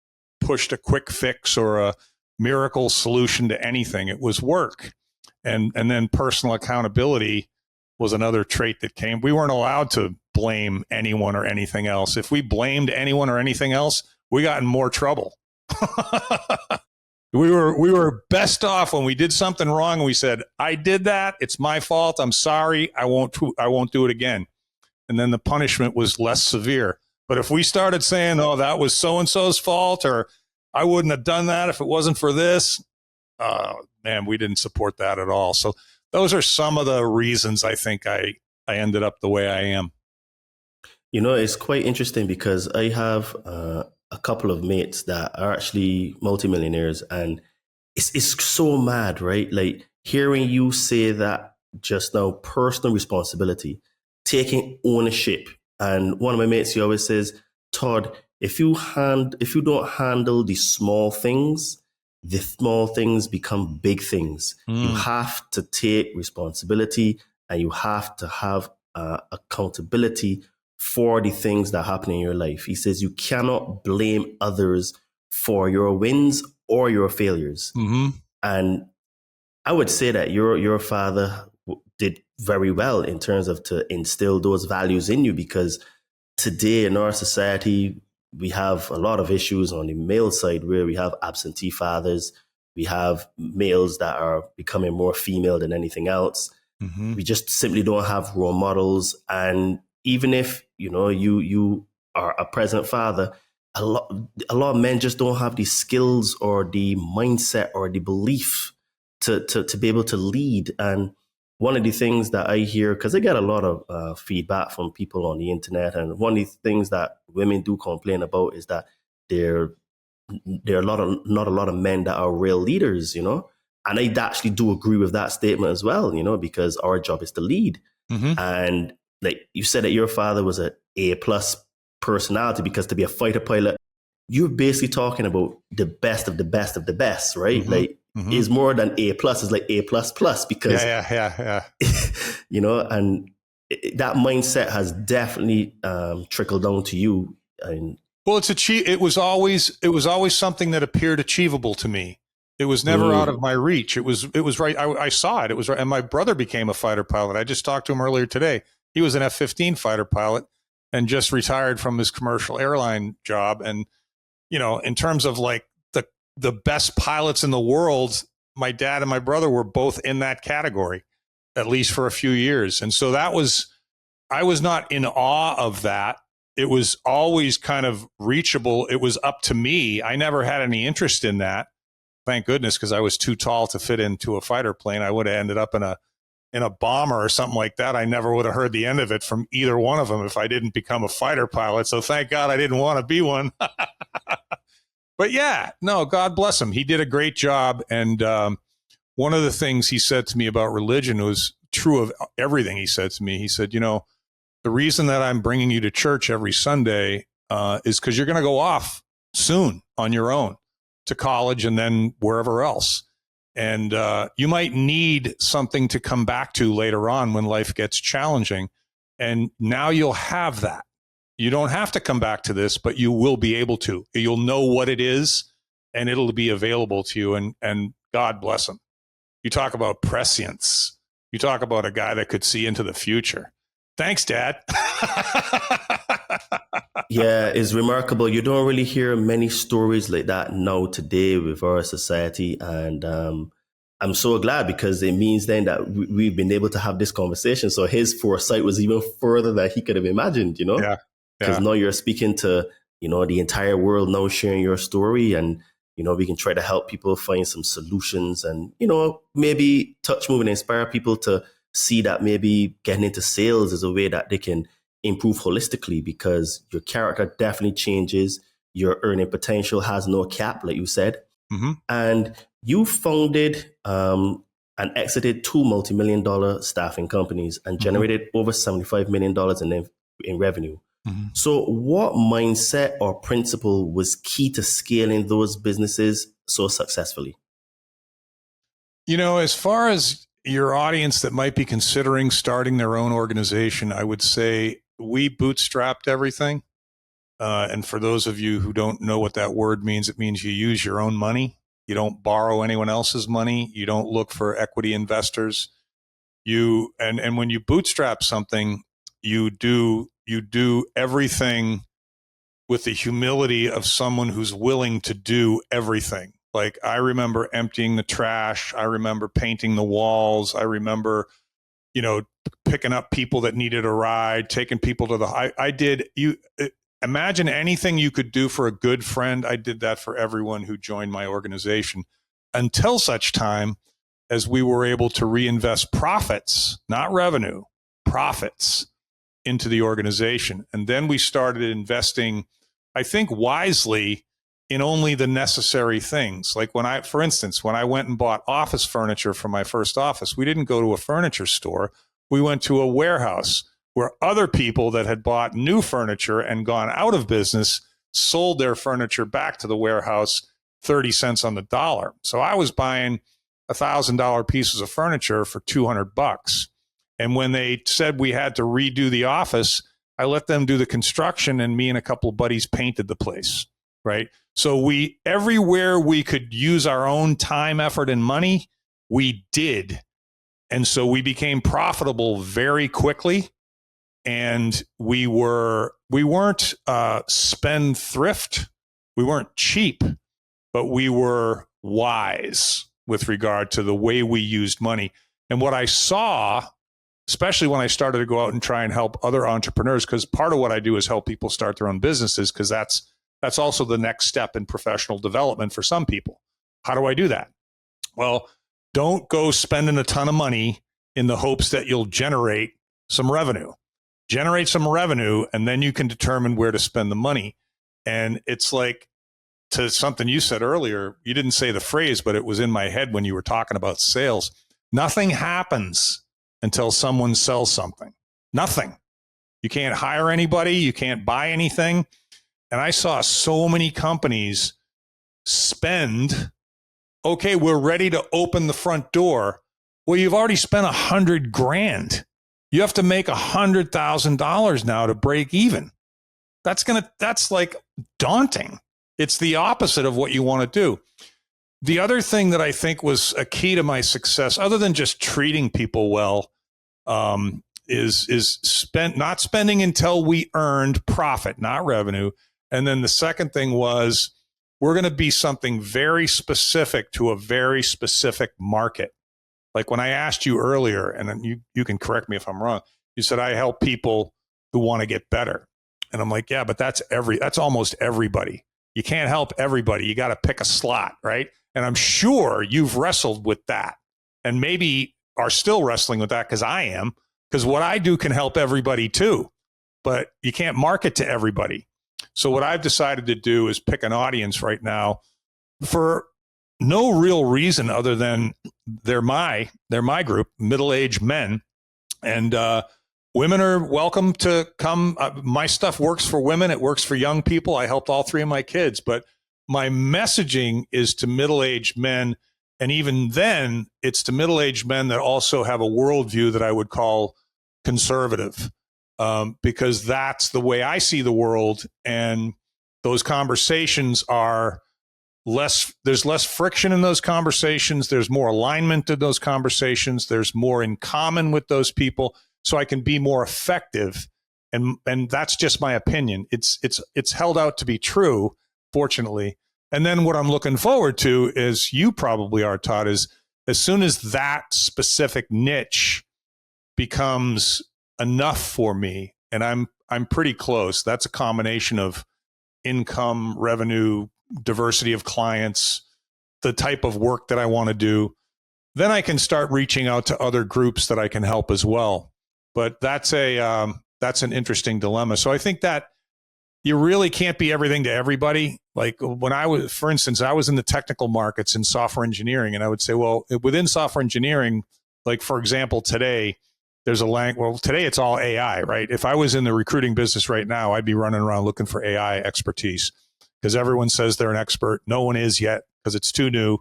pushed a quick fix or a miracle solution to anything. It was work. And then personal accountability was another trait that came. We weren't allowed to blame anyone or anything else. If we blamed anyone or anything else, we got in more trouble. We were best off when we did something wrong and we said, I did that. It's my fault. I'm sorry. I won't do it again. And then the punishment was less severe. But if we started saying, oh, that was so-and-so's fault, or I wouldn't have done that if it wasn't for this, man, we didn't support that at all. So those are some of the reasons I think I ended up the way I am. You know, it's quite interesting because I have a couple of mates that are actually multimillionaires, and it's so mad, right? Like hearing you say that just now, personal responsibility, taking ownership. And one of my mates, he always says, Todd, if you don't handle the small things become big things. You have to take responsibility, and you have to have accountability for the things that happen in your life. He says you cannot blame others for your wins or your failures. Mm-hmm. And I would say that your father did very well in terms of to instill those values in you, because today in our society, we have a lot of issues on the male side where we have absentee fathers. We have males that are becoming more female than anything else. Mm-hmm. We just simply don't have role models. And even if, you are a present father, a lot of men just don't have the skills or the mindset or the belief to be able to lead. And one of the things that I hear, because I get a lot of feedback from people on the internet, and one of the things that women do complain about is that there are not a lot of men that are real leaders, And I actually do agree with that statement as well, because our job is to lead. Mm-hmm. And like you said that your father was an A+ personality, because to be a fighter pilot, you're basically talking about the best of the best of the best, right? Mm-hmm. Like is more than A+, is like A++, because yeah. And that mindset has definitely trickled down to you. And well, it was always something that appeared achievable to me. It was never out of my reach. It was right. I saw it. It was right. And my brother became a fighter pilot. I just talked to him earlier today. He was an F-15 fighter pilot and just retired from his commercial airline job. And, in terms of like the best pilots in the world, my dad and my brother were both in that category, at least for a few years. And so I was not in awe of that. It was always kind of reachable. It was up to me. I never had any interest in that. Thank goodness, because I was too tall to fit into a fighter plane. I would have ended up in a bomber or something like that. I never would have heard the end of it from either one of them if I didn't become a fighter pilot. So thank God I didn't want to be one. But yeah, no, God bless him. He did a great job. And one of the things he said to me about religion was true of everything he said to me. He said, the reason that I'm bringing you to church every Sunday is because you're going to go off soon on your own to college and then wherever else. And you might need something to come back to later on when life gets challenging. And now you'll have that. You don't have to come back to this, but you will be able to. You'll know what it is, and it'll be available to you. And God bless him. You talk about prescience. You talk about a guy that could see into the future. Thanks, Dad. Yeah, it's remarkable. You don't really hear many stories like that now today with our society. And I'm so glad, because it means then that we've been able to have this conversation. So his foresight was even further than he could have imagined, Yeah. Because now you're speaking to, the entire world now, sharing your story, and, we can try to help people find some solutions and, maybe touch, move, and inspire people to see that maybe getting into sales is a way that they can improve holistically, because your character definitely changes. Your earning potential has no cap, like you said. Mm-hmm. And you founded and exited 2 multi-million-dollar staffing companies and generated over $75 million in revenue. Mm-hmm. So what mindset or principle was key to scaling those businesses so successfully? As far as your audience that might be considering starting their own organization, I would say we bootstrapped everything. And for those of you who don't know what that word means, it means you use your own money. You don't borrow anyone else's money. You don't look for equity investors. And when you bootstrap something, you do everything with the humility of someone who's willing to do everything. Like, I remember emptying the trash. I remember painting the walls. I remember, picking up people that needed a ride, taking people to I did, imagine anything you could do for a good friend. I did that for everyone who joined my organization, until such time as we were able to reinvest profits, not revenue, profits into the organization. And then we started investing, I think, wisely in only the necessary things. Like for instance, when I went and bought office furniture for my first office, we didn't go to a furniture store. We went to a warehouse where other people that had bought new furniture and gone out of business sold their furniture back to the warehouse 30 cents on the dollar. So I was buying $1,000 pieces of furniture for $200. And when they said we had to redo the office, I let them do the construction, and me and a couple of buddies painted the place, right? So everywhere we could use our own time, effort, and money, we did. And so we became profitable very quickly. And we weren't spendthrift. We weren't cheap, but we were wise with regard to the way we used money. And what I saw, especially when I started to go out and try and help other entrepreneurs, because part of what I do is help people start their own businesses, because that's also the next step in professional development for some people. How do I do that? Well, don't go spending a ton of money in the hopes that you'll generate some revenue. Generate some revenue, and then you can determine where to spend the money. And it's like, to something you said earlier, you didn't say the phrase, but it was in my head when you were talking about sales. Nothing happens until someone sells something. Nothing. You can't hire anybody. You can't buy anything. And I saw so many companies spend, okay, we're ready to open the front door. Well, you've already spent $100,000. You have to make $100,000 now to break even. That's like daunting. It's the opposite of what you want to do. The other thing that I think was a key to my success, other than just treating people well, is not spending until we earned profit, not revenue. And then the second thing was, we're going to be something very specific to a very specific market. Like when I asked you earlier, and you can correct me if I'm wrong, you said I help people who want to get better. And I'm like, yeah, but that's almost everybody. You can't help everybody. You got to pick a slot, right? And I'm sure you've wrestled with that, and maybe are still wrestling with that, because I am, because what I do can help everybody too, but you can't market to everybody. So what I've decided to do is pick an audience right now for no real reason other than they're my group, middle-aged men, and women are welcome to come. My stuff works for women. It works for young people. I helped all three of my kids, but my messaging is to middle-aged men. And even then, it's to middle-aged men that also have a worldview that I would call conservative, because that's the way I see the world. And those conversations are there's less friction in those conversations. There's more alignment in those conversations. There's more in common with those people. So I can be more effective. And that's just my opinion. It's held out to be true, fortunately. And then what I'm looking forward to is, you probably are, Todd, is as soon as that specific niche becomes enough for me, and I'm pretty close. That's a combination of income, revenue, diversity of clients, the type of work that I want to do. Then I can start reaching out to other groups that I can help as well. But that's an interesting dilemma. So I think that you really can't be everything to everybody. Like when for instance, I was in the technical markets in software engineering, and I would say, well, within software engineering, like for example, today today it's all AI, right? If I was in the recruiting business right now, I'd be running around looking for AI expertise, because everyone says they're an expert. No one is yet, because it's too new.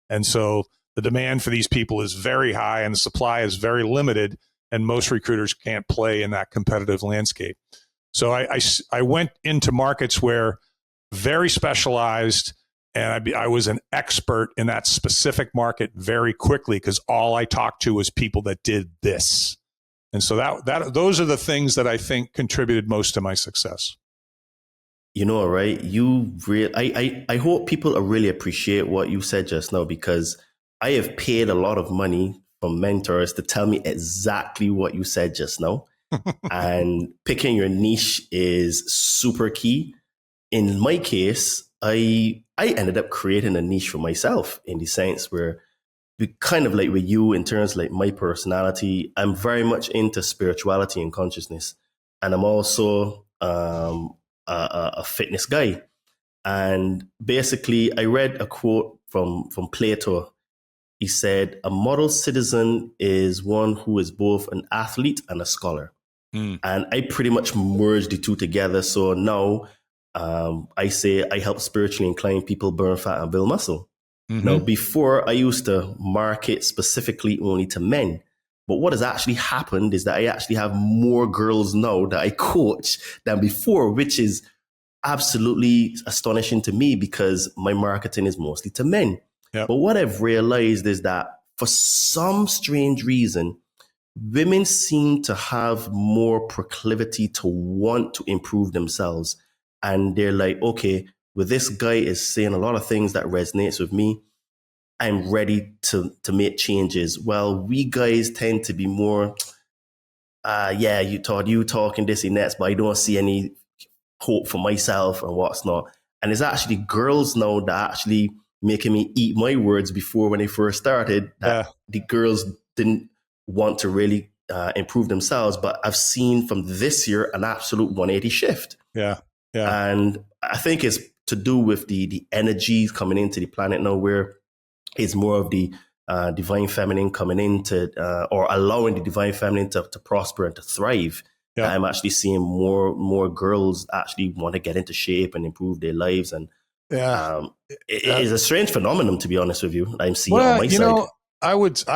And so the demand for these people is very high and the supply is very limited, and most recruiters can't play in that competitive landscape. So I went into markets where very specialized, and I was an expert in that specific market very quickly, because all I talked to was people that did this. And so those are the things that I think contributed most to my success. You know, right? I hope people really appreciate what you said just now, because I have paid a lot of money from mentors to tell me exactly what you said just now. And picking your niche is super key. In my case, I ended up creating a niche for myself, in the sense where, we kind of like with you, in terms of like my personality, I'm very much into spirituality and consciousness. And I'm also a fitness guy. And basically, I read a quote from Plato. He said, "A model citizen is one who is both an athlete and a scholar." Mm. And I pretty much merged the two together. So now I say I help spiritually inclined people burn fat and build muscle. Mm-hmm. Now, before, I used to market specifically only to men. But what has actually happened is that I actually have more girls now that I coach than before, which is absolutely astonishing to me, because my marketing is mostly to men. Yep. But what I've realized is that, for some strange reason, women seem to have more proclivity to want to improve themselves. And they're like, okay, well, this guy is saying a lot of things that resonates with me. I'm ready to make changes. Well, we guys tend to be more, you talking this and that, but I don't see any hope for myself and what's not. And it's actually girls now that actually making me eat my words. Before, when I first started, that the girls didn't want to really improve themselves. But I've seen from this year an absolute 180 shift. Yeah. Yeah. And I think it's to do with the energy coming into the planet now, where it's more of the divine feminine coming into, or allowing the divine feminine to prosper and to thrive. Yeah. I'm actually seeing more girls actually want to get into shape and improve their lives. And it is a strange phenomenon, to be honest with you. I'm seeing on my side. Know, I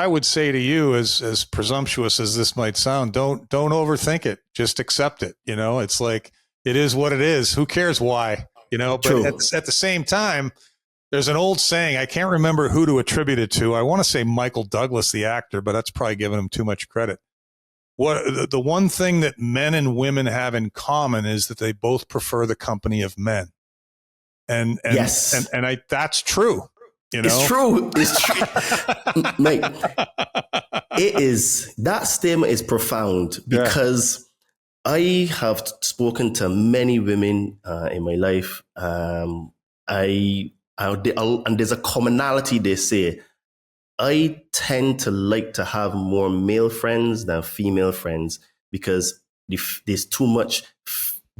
would say to you, as presumptuous as this might sound, don't overthink it. Just accept it. You know, it's like, it is what it is. Who cares why? You know, but at the same time, there's an old saying, I can't remember who to attribute it to. I want to say Michael Douglas, the actor, but that's probably giving him too much credit. What the one thing that men and women have in common is that they both prefer the company of men. And yes. And that's true. You know? It's true. Mate, that statement is profound, because I have spoken to many women in my life. And there's a commonality. They say, I tend to like to have more male friends than female friends, because there's too much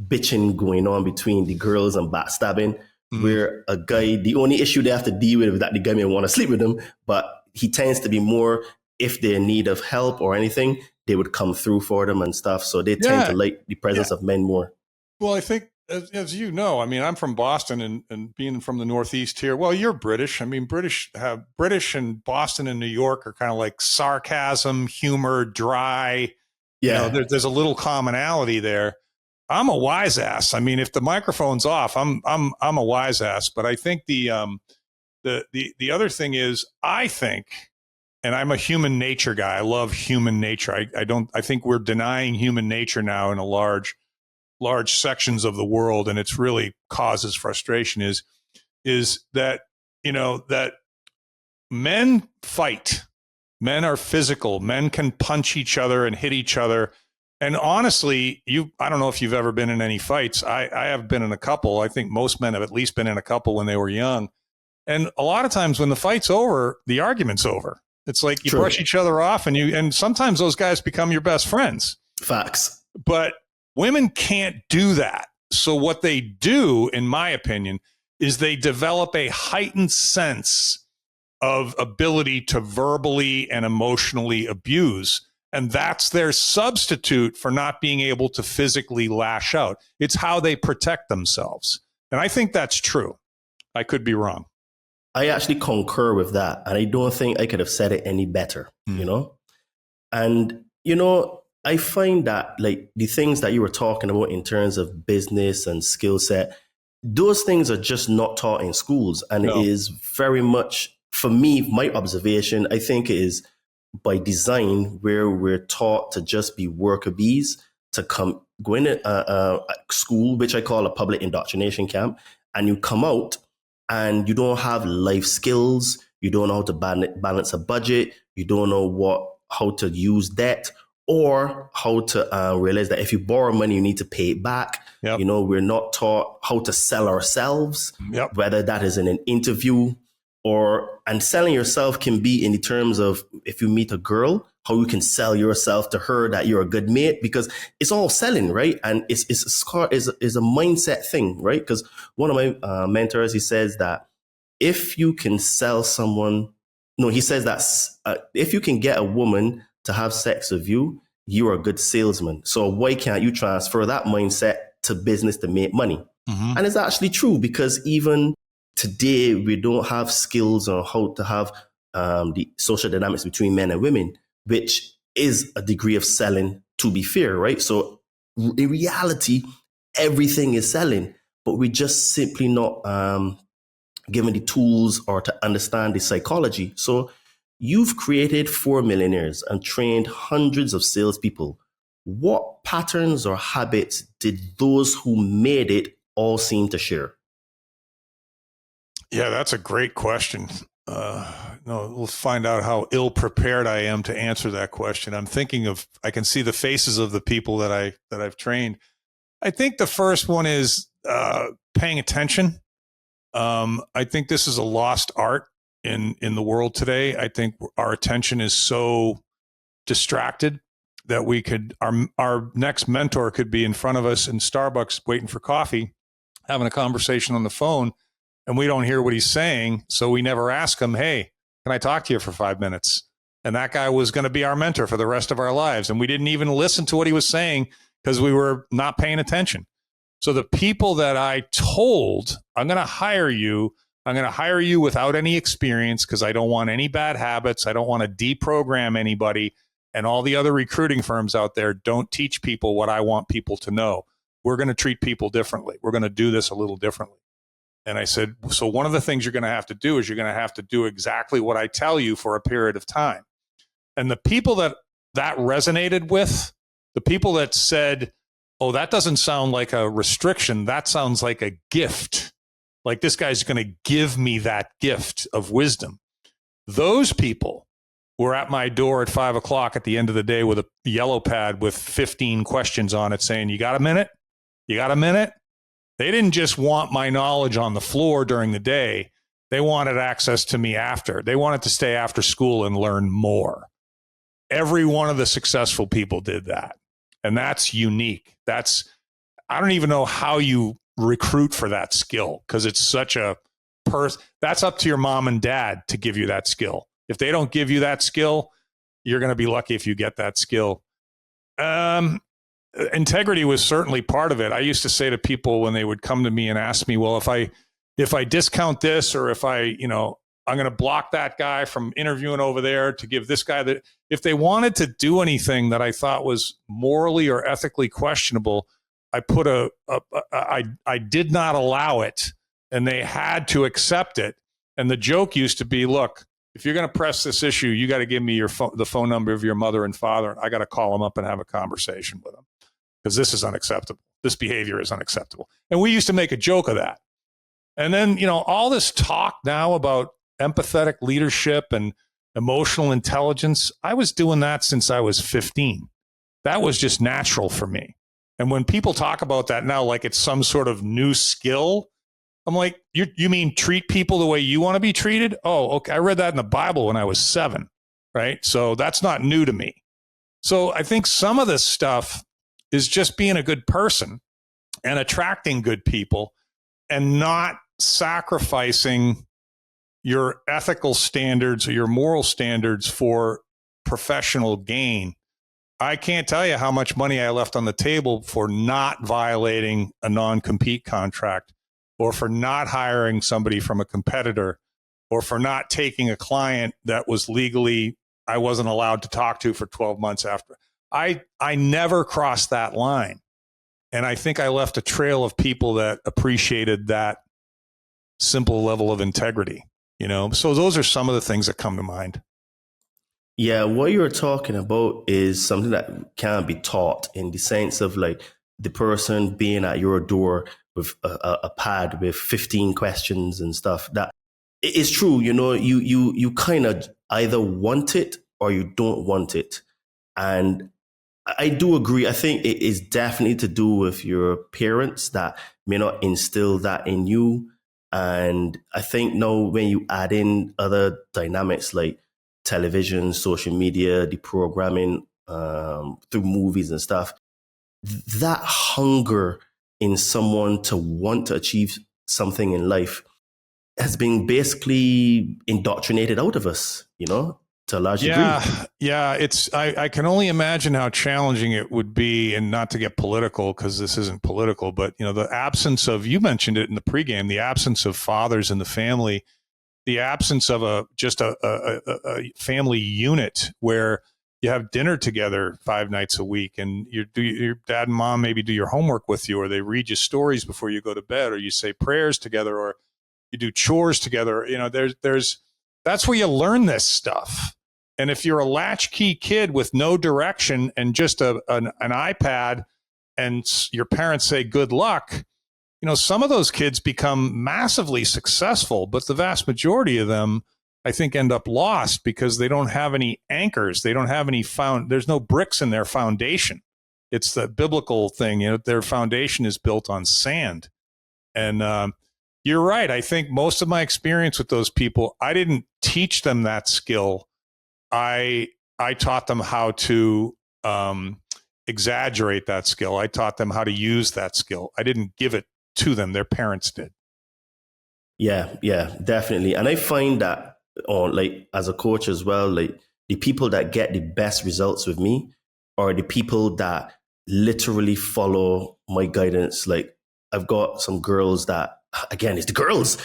bitching going on between the girls and backstabbing. Where a guy, the only issue they have to deal with is that the guy may want to sleep with them, but he tends to be more, if they're in need of help or anything, they would come through for them and stuff. So they tend to like the presence of men more. Well, I think, as you know, I mean, I'm from Boston, and being from the Northeast here. Well, you're British. I mean, British and Boston and New York are kind of like sarcasm, humor, dry. Yeah, you know, there's a little commonality there. I'm a wise ass. I mean, if the microphone's off, I'm a wise ass. But I think the other thing is, I think, and I'm a human nature guy. I love human nature. I think we're denying human nature now in a large sections of the world, and it's really causes frustration. Is that, you know, that men fight, men are physical, men can punch each other and hit each other. And honestly, I don't know if you've ever been in any fights. I have been in a couple. I think most men have at least been in a couple when they were young. And a lot of times when the fight's over, the argument's over. It's like you brush each other off, and sometimes those guys become your best friends. Facts. But women can't do that. So what they do, in my opinion, is they develop a heightened sense of ability to verbally and emotionally abuse. And that's their substitute for not being able to physically lash out. It's how they protect themselves. And I think that's true. I could be wrong. I actually concur with that. And I don't think I could have said it any better, you know? And, you know, I find that, like, the things that you were talking about in terms of business and skill set, those things are just not taught in schools. And it is very much, for me, my observation, I think it is by design, where we're taught to just be worker bees, to go in a school, which I call a public indoctrination camp, and you come out and you don't have life skills, you don't know how to balance a budget, you don't know how to use debt, or how to realize that if you borrow money, you need to pay it back. Yep. We're not taught how to sell ourselves, Yep. whether that is in an interview and selling yourself can be in the terms of if you meet a girl, how you can sell yourself to her that you're a good mate, because it's all selling, right? And it's a mindset thing, right? Because one of my mentors, he says that if you can sell someone, no, he says that if you can get a woman to have sex with you, you're a good salesman. So why can't you transfer that mindset to business to make money? Mm-hmm. And it's actually true, because even today, we don't have skills on how to have the social dynamics between men and women, which is a degree of selling, to be fair, right? So in reality, everything is selling, but we're just simply not given the tools or to understand the psychology. So you've created 4 millionaires and trained hundreds of salespeople. What patterns or habits did those who made it all seem to share? Yeah, that's a great question. We'll find out how ill prepared I am to answer that question. I can see the faces of the people that I've trained. I think the first one is paying attention. I think this is a lost art in the world today. I think our attention is so distracted that our next mentor could be in front of us in Starbucks waiting for coffee, having a conversation on the phone, and we don't hear what he's saying. So we never ask him, hey, can I talk to you for 5 minutes? And that guy was going to be our mentor for the rest of our lives. And we didn't even listen to what he was saying because we were not paying attention. So the people that I told, I'm going to hire you without any experience because I don't want any bad habits. I don't want to deprogram anybody. And all the other recruiting firms out there don't teach people what I want people to know. We're going to treat people differently. We're going to do this a little differently. And I said, so one of the things you're going to have to do is you're going to have to do exactly what I tell you for a period of time. And the people that resonated with, the people that said, oh, that doesn't sound like a restriction. That sounds like a gift. Like this guy's going to give me that gift of wisdom. Those people were at my door at 5 o'clock at the end of the day with a yellow pad with 15 questions on it saying, you got a minute? You got a minute? They didn't just want my knowledge on the floor during the day. They wanted access to me after. They wanted to stay after school and learn more. Every one of the successful people did that. And that's unique. I don't even know how you recruit for that skill because it's such a that's up to your mom and dad to give you that skill. If they don't give you that skill, you're going to be lucky if you get that skill. Integrity was certainly part of it. I used to say to people when they would come to me and ask me, well, if I discount this, or if I'm going to block that guy from interviewing over there to give this guy that, if they wanted to do anything that I thought was morally or ethically questionable, I did not allow it, and they had to accept it. And the joke used to be, look, if you're going to press this issue, you got to give me the phone number of your mother and father, and I got to call them up and have a conversation with them. Because this is unacceptable. This behavior is unacceptable. And we used to make a joke of that. And then, all this talk now about empathetic leadership and emotional intelligence, I was doing that since I was 15. That was just natural for me. And when people talk about that now, like it's some sort of new skill, I'm like, you mean treat people the way you want to be treated? Oh, okay. I read that in the Bible when I was 7, right? So that's not new to me. So I think some of this stuff is just being a good person and attracting good people and not sacrificing your ethical standards or your moral standards for professional gain. I can't tell you how much money I left on the table for not violating a non-compete contract, or for not hiring somebody from a competitor, or for not taking a client that was legally I wasn't allowed to talk to for 12 months after. I never crossed that line. And I think I left a trail of people that appreciated that simple level of integrity, So those are some of the things that come to mind. Yeah, what you're talking about is something that can be taught in the sense of like the person being at your door with a pad with 15 questions and stuff. That it's true, you kind of either want it or you don't want it. And I do agree. I think it is definitely to do with your parents that may not instill that in you. And I think now when you add in other dynamics like television, social media, the programming through movies and stuff, that hunger in someone to want to achieve something in life has been basically indoctrinated out of us, to a large degree. Yeah. I can only imagine how challenging it would be, and not to get political because this isn't political, but the absence of, you mentioned it in the pregame, the absence of fathers in the family, the absence of a family unit where you have dinner together 5 nights a week, and your dad and mom maybe do your homework with you, or they read you stories before you go to bed, or you say prayers together, or you do chores together. That's where you learn this stuff. And if you're a latchkey kid with no direction and just an iPad, and your parents say good luck, some of those kids become massively successful, but the vast majority of them, I think, end up lost because they don't have any anchors. They don't have there's no bricks in their foundation. It's the biblical thing, their foundation is built on sand. And you're right. I think most of my experience with those people, I didn't teach them that skill. I taught them how to exaggerate that skill. I taught them how to use that skill. I didn't give it to them. Their parents did. Yeah, definitely. And I find that like as a coach as well, like the people that get the best results with me are the people that literally follow my guidance. Like I've got some girls that, again, it's the girls.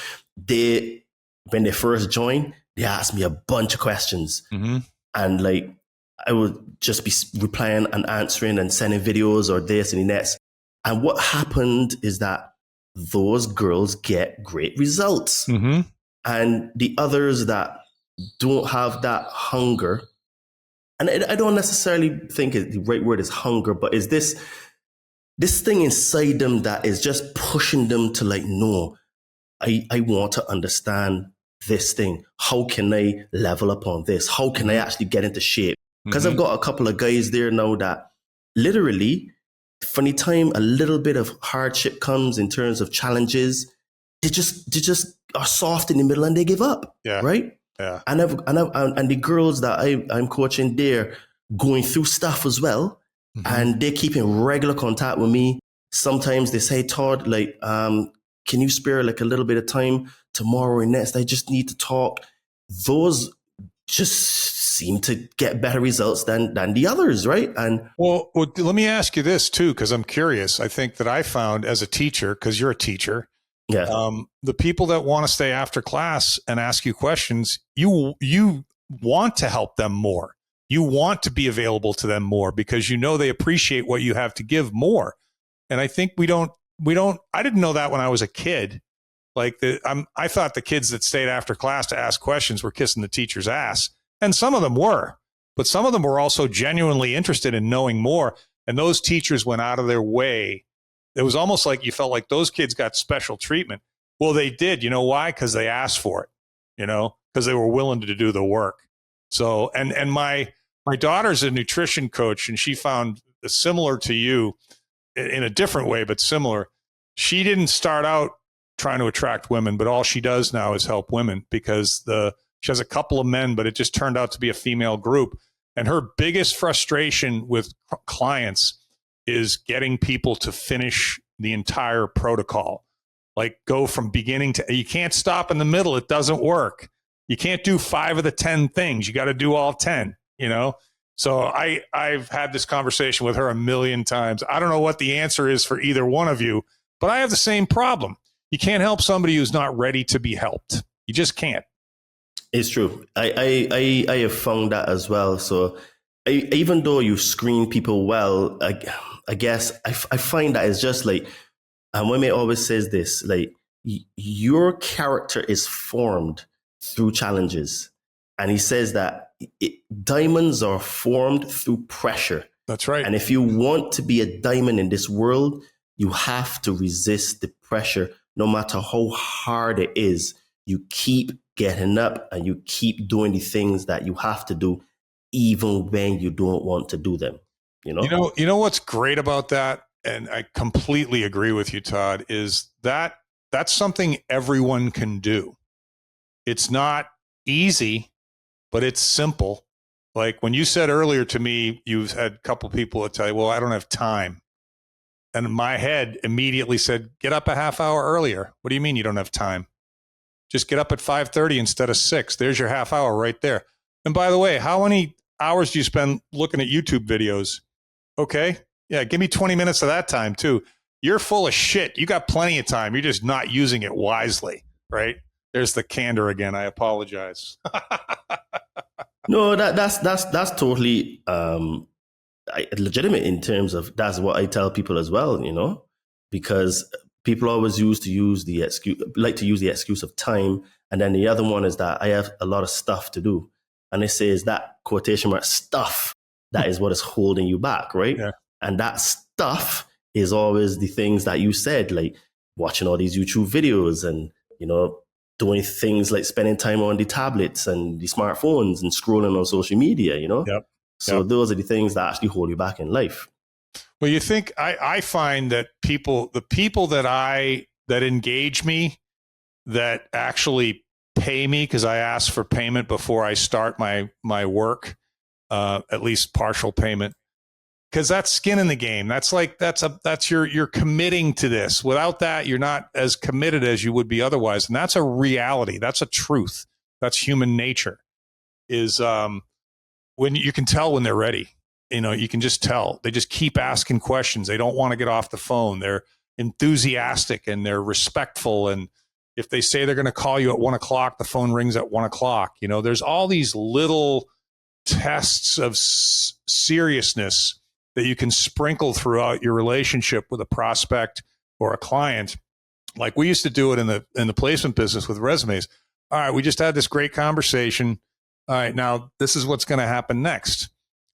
When they first join, they ask me a bunch of questions. Mm-hmm. And like, I would just be replying and answering and sending videos or this and the next. And what happened is that those girls get great results. Mm-hmm. And the others that don't have that hunger, and I don't necessarily think the right word is hunger, but is this thing inside them that is just pushing them to like, no, I want to understand this thing. How can I level up on this? How can I actually get into shape? Because I've got a couple of guys there now that literally, from the time a little bit of hardship comes in terms of challenges, they just are soft in the middle and they give up. Yeah. Right. Yeah. And the girls that I'm coaching, they're going through stuff as well. Mm-hmm. And they keep in regular contact with me. Sometimes they say, Todd, like, can you spare like a little bit of time tomorrow or next? I just need to talk. Those just seem to get better results than the others, right? And well, let me ask you this too, because I'm curious. I think that I found as a teacher, because you're a teacher, the people that want to stay after class and ask you questions, you want to help them more. You want to be available to them more because they appreciate what you have to give more. And I think we don't. I didn't know that when I was a kid. Like I thought the kids that stayed after class to ask questions were kissing the teacher's ass. And some of them were, but some of them were also genuinely interested in knowing more. And those teachers went out of their way. It was almost like you felt like those kids got special treatment. Well, they did. You know why? Because they asked for it, because they were willing to do the work. So, and my daughter's a nutrition coach, and she found similar to you in a different way, but similar. She didn't start out trying to attract women, but all she does now is help women because she has a couple of men, but it just turned out to be a female group. And her biggest frustration with clients is getting people to finish the entire protocol. Like go from beginning to, you can't stop in the middle. It doesn't work. You can't do 5 of the 10 things. You got to do all 10, So I've had this conversation with her a million times. I don't know what the answer is for either one of you, but I have the same problem. You can't help somebody who's not ready to be helped. You just can't. It's true. I have found that as well. So even though you screen people well, I guess I find that it's just like, and Weme always says this, like your character is formed through challenges. And he says that diamonds are formed through pressure. That's right. And if you want to be a diamond in this world, you have to resist the pressure. No matter how hard it is, you keep getting up and you keep doing the things that you have to do, even when you don't want to do them. You know what's great about that, and I completely agree with you, Todd, is that that's something everyone can do. It's not easy, but it's simple. Like when you said earlier to me, you've had a couple people that tell you, well, I don't have time. And my head immediately said, get up a half hour earlier. What do you mean you don't have time? Just get up at 5:30 instead of 6. There's your half hour right there. And by the way, how many hours do you spend looking at YouTube videos? Okay. Yeah. Give me 20 minutes of that time too. You're full of shit. You got plenty of time. You're just not using it wisely. Right. There's the candor again. I apologize. No, that's totally legitimate in terms of that's what I tell people as well, because people always like to use the excuse of time. And then the other one is that I have a lot of stuff to do. And it says that quotation mark stuff, that is what is holding you back, right? Yeah. And that stuff is always the things that you said, like watching all these YouTube videos and, doing things like spending time on the tablets and the smartphones and scrolling on social media, Yep. So those are the things that actually hold you back in life. Well, you think I find that the people that engage me, that actually pay me, because I ask for payment before I start my work, at least partial payment, because that's skin in the game. That's you're committing to this. Without that, you're not as committed as you would be otherwise. And that's a reality. That's a truth. That's human nature. Is when you can tell when they're ready. You can just tell. They just keep asking questions. They don't want to get off the phone. They're enthusiastic and they're respectful. And if they say they're going to call you at 1:00, the phone rings at 1:00. There's all these little tests of seriousness that you can sprinkle throughout your relationship with a prospect or a client. Like we used to do it in the placement business with resumes. All right, we just had this great conversation. All right, now this is what's going to happen next.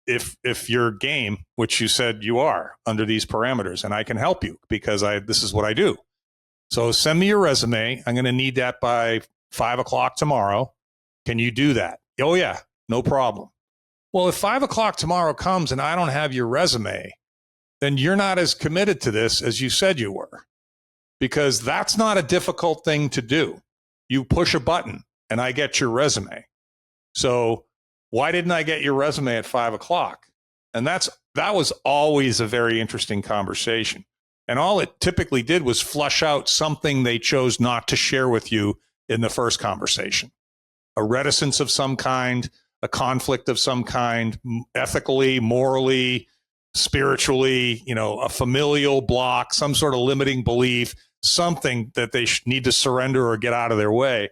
If you're game, which you said you are under these parameters, and I can help you because this is what I do. So send me your resume. I'm going to need that by 5:00 tomorrow. Can you do that? Oh yeah, no problem. Well, if 5:00 tomorrow comes and I don't have your resume, then you're not as committed to this as you said you were, because that's not a difficult thing to do. You push a button and I get your resume. So why didn't I get your resume at 5:00? And that was always a very interesting conversation. And all it typically did was flush out something they chose not to share with you in the first conversation. A reticence of some kind, a conflict of some kind, ethically, morally, spiritually, a familial block, some sort of limiting belief, something that they need to surrender or get out of their way.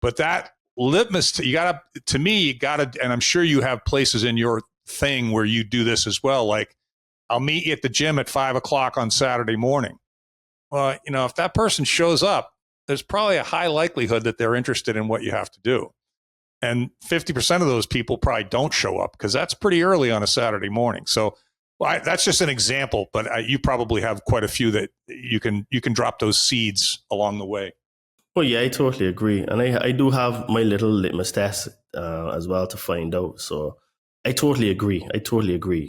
But that litmus, you got to, and I'm sure you have places in your thing where you do this as well. Like, I'll meet you at the gym at 5:00 on Saturday morning. Well, if that person shows up, there's probably a high likelihood that they're interested in what you have to do. And 50% of those people probably don't show up because that's pretty early on a Saturday morning. So that's just an example, but you probably have quite a few that you can drop those seeds along the way. Well, yeah, I totally agree. And I do have my little litmus test as well to find out. So I totally agree.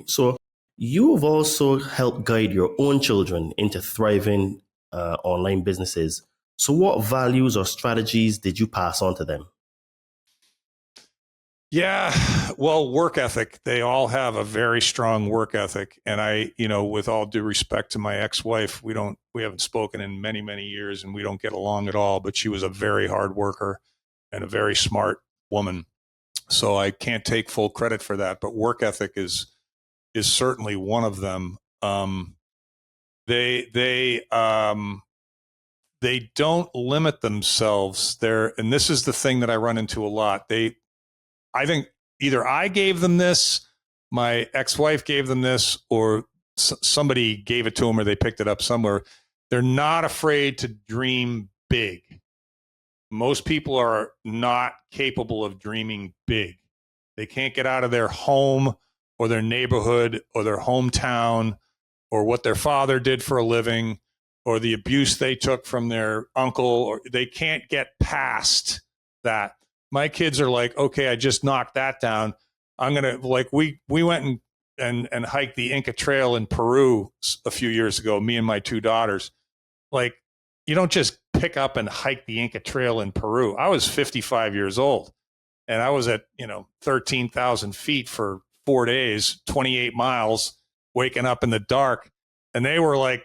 So you have also helped guide your own children into thriving online businesses. So what values or strategies did you pass on to them? Yeah, well, work ethic. They all have a very strong work ethic. And I, with all due respect to my ex-wife, we haven't spoken in many, many years and we don't get along at all, but she was a very hard worker and a very smart woman. So I can't take full credit for that, but work ethic is certainly one of them. They don't limit themselves there. And this is the thing that I run into a lot. I think either I gave them this, my ex-wife gave them this, or somebody gave it to them or they picked it up somewhere. They're not afraid to dream big. Most people are not capable of dreaming big. They can't get out of their home or their neighborhood or their hometown or what their father did for a living or the abuse they took from their uncle, or they can't get past that. My kids are like, okay, I just knocked that down. I'm going to, like, we went and hiked the Inca Trail in Peru a few years ago, me and my two daughters. Like, you don't just pick up and hike the Inca Trail in Peru. I was 55 years old and I was at, 13,000 feet for 4 days, 28 miles, waking up in the dark. And they were like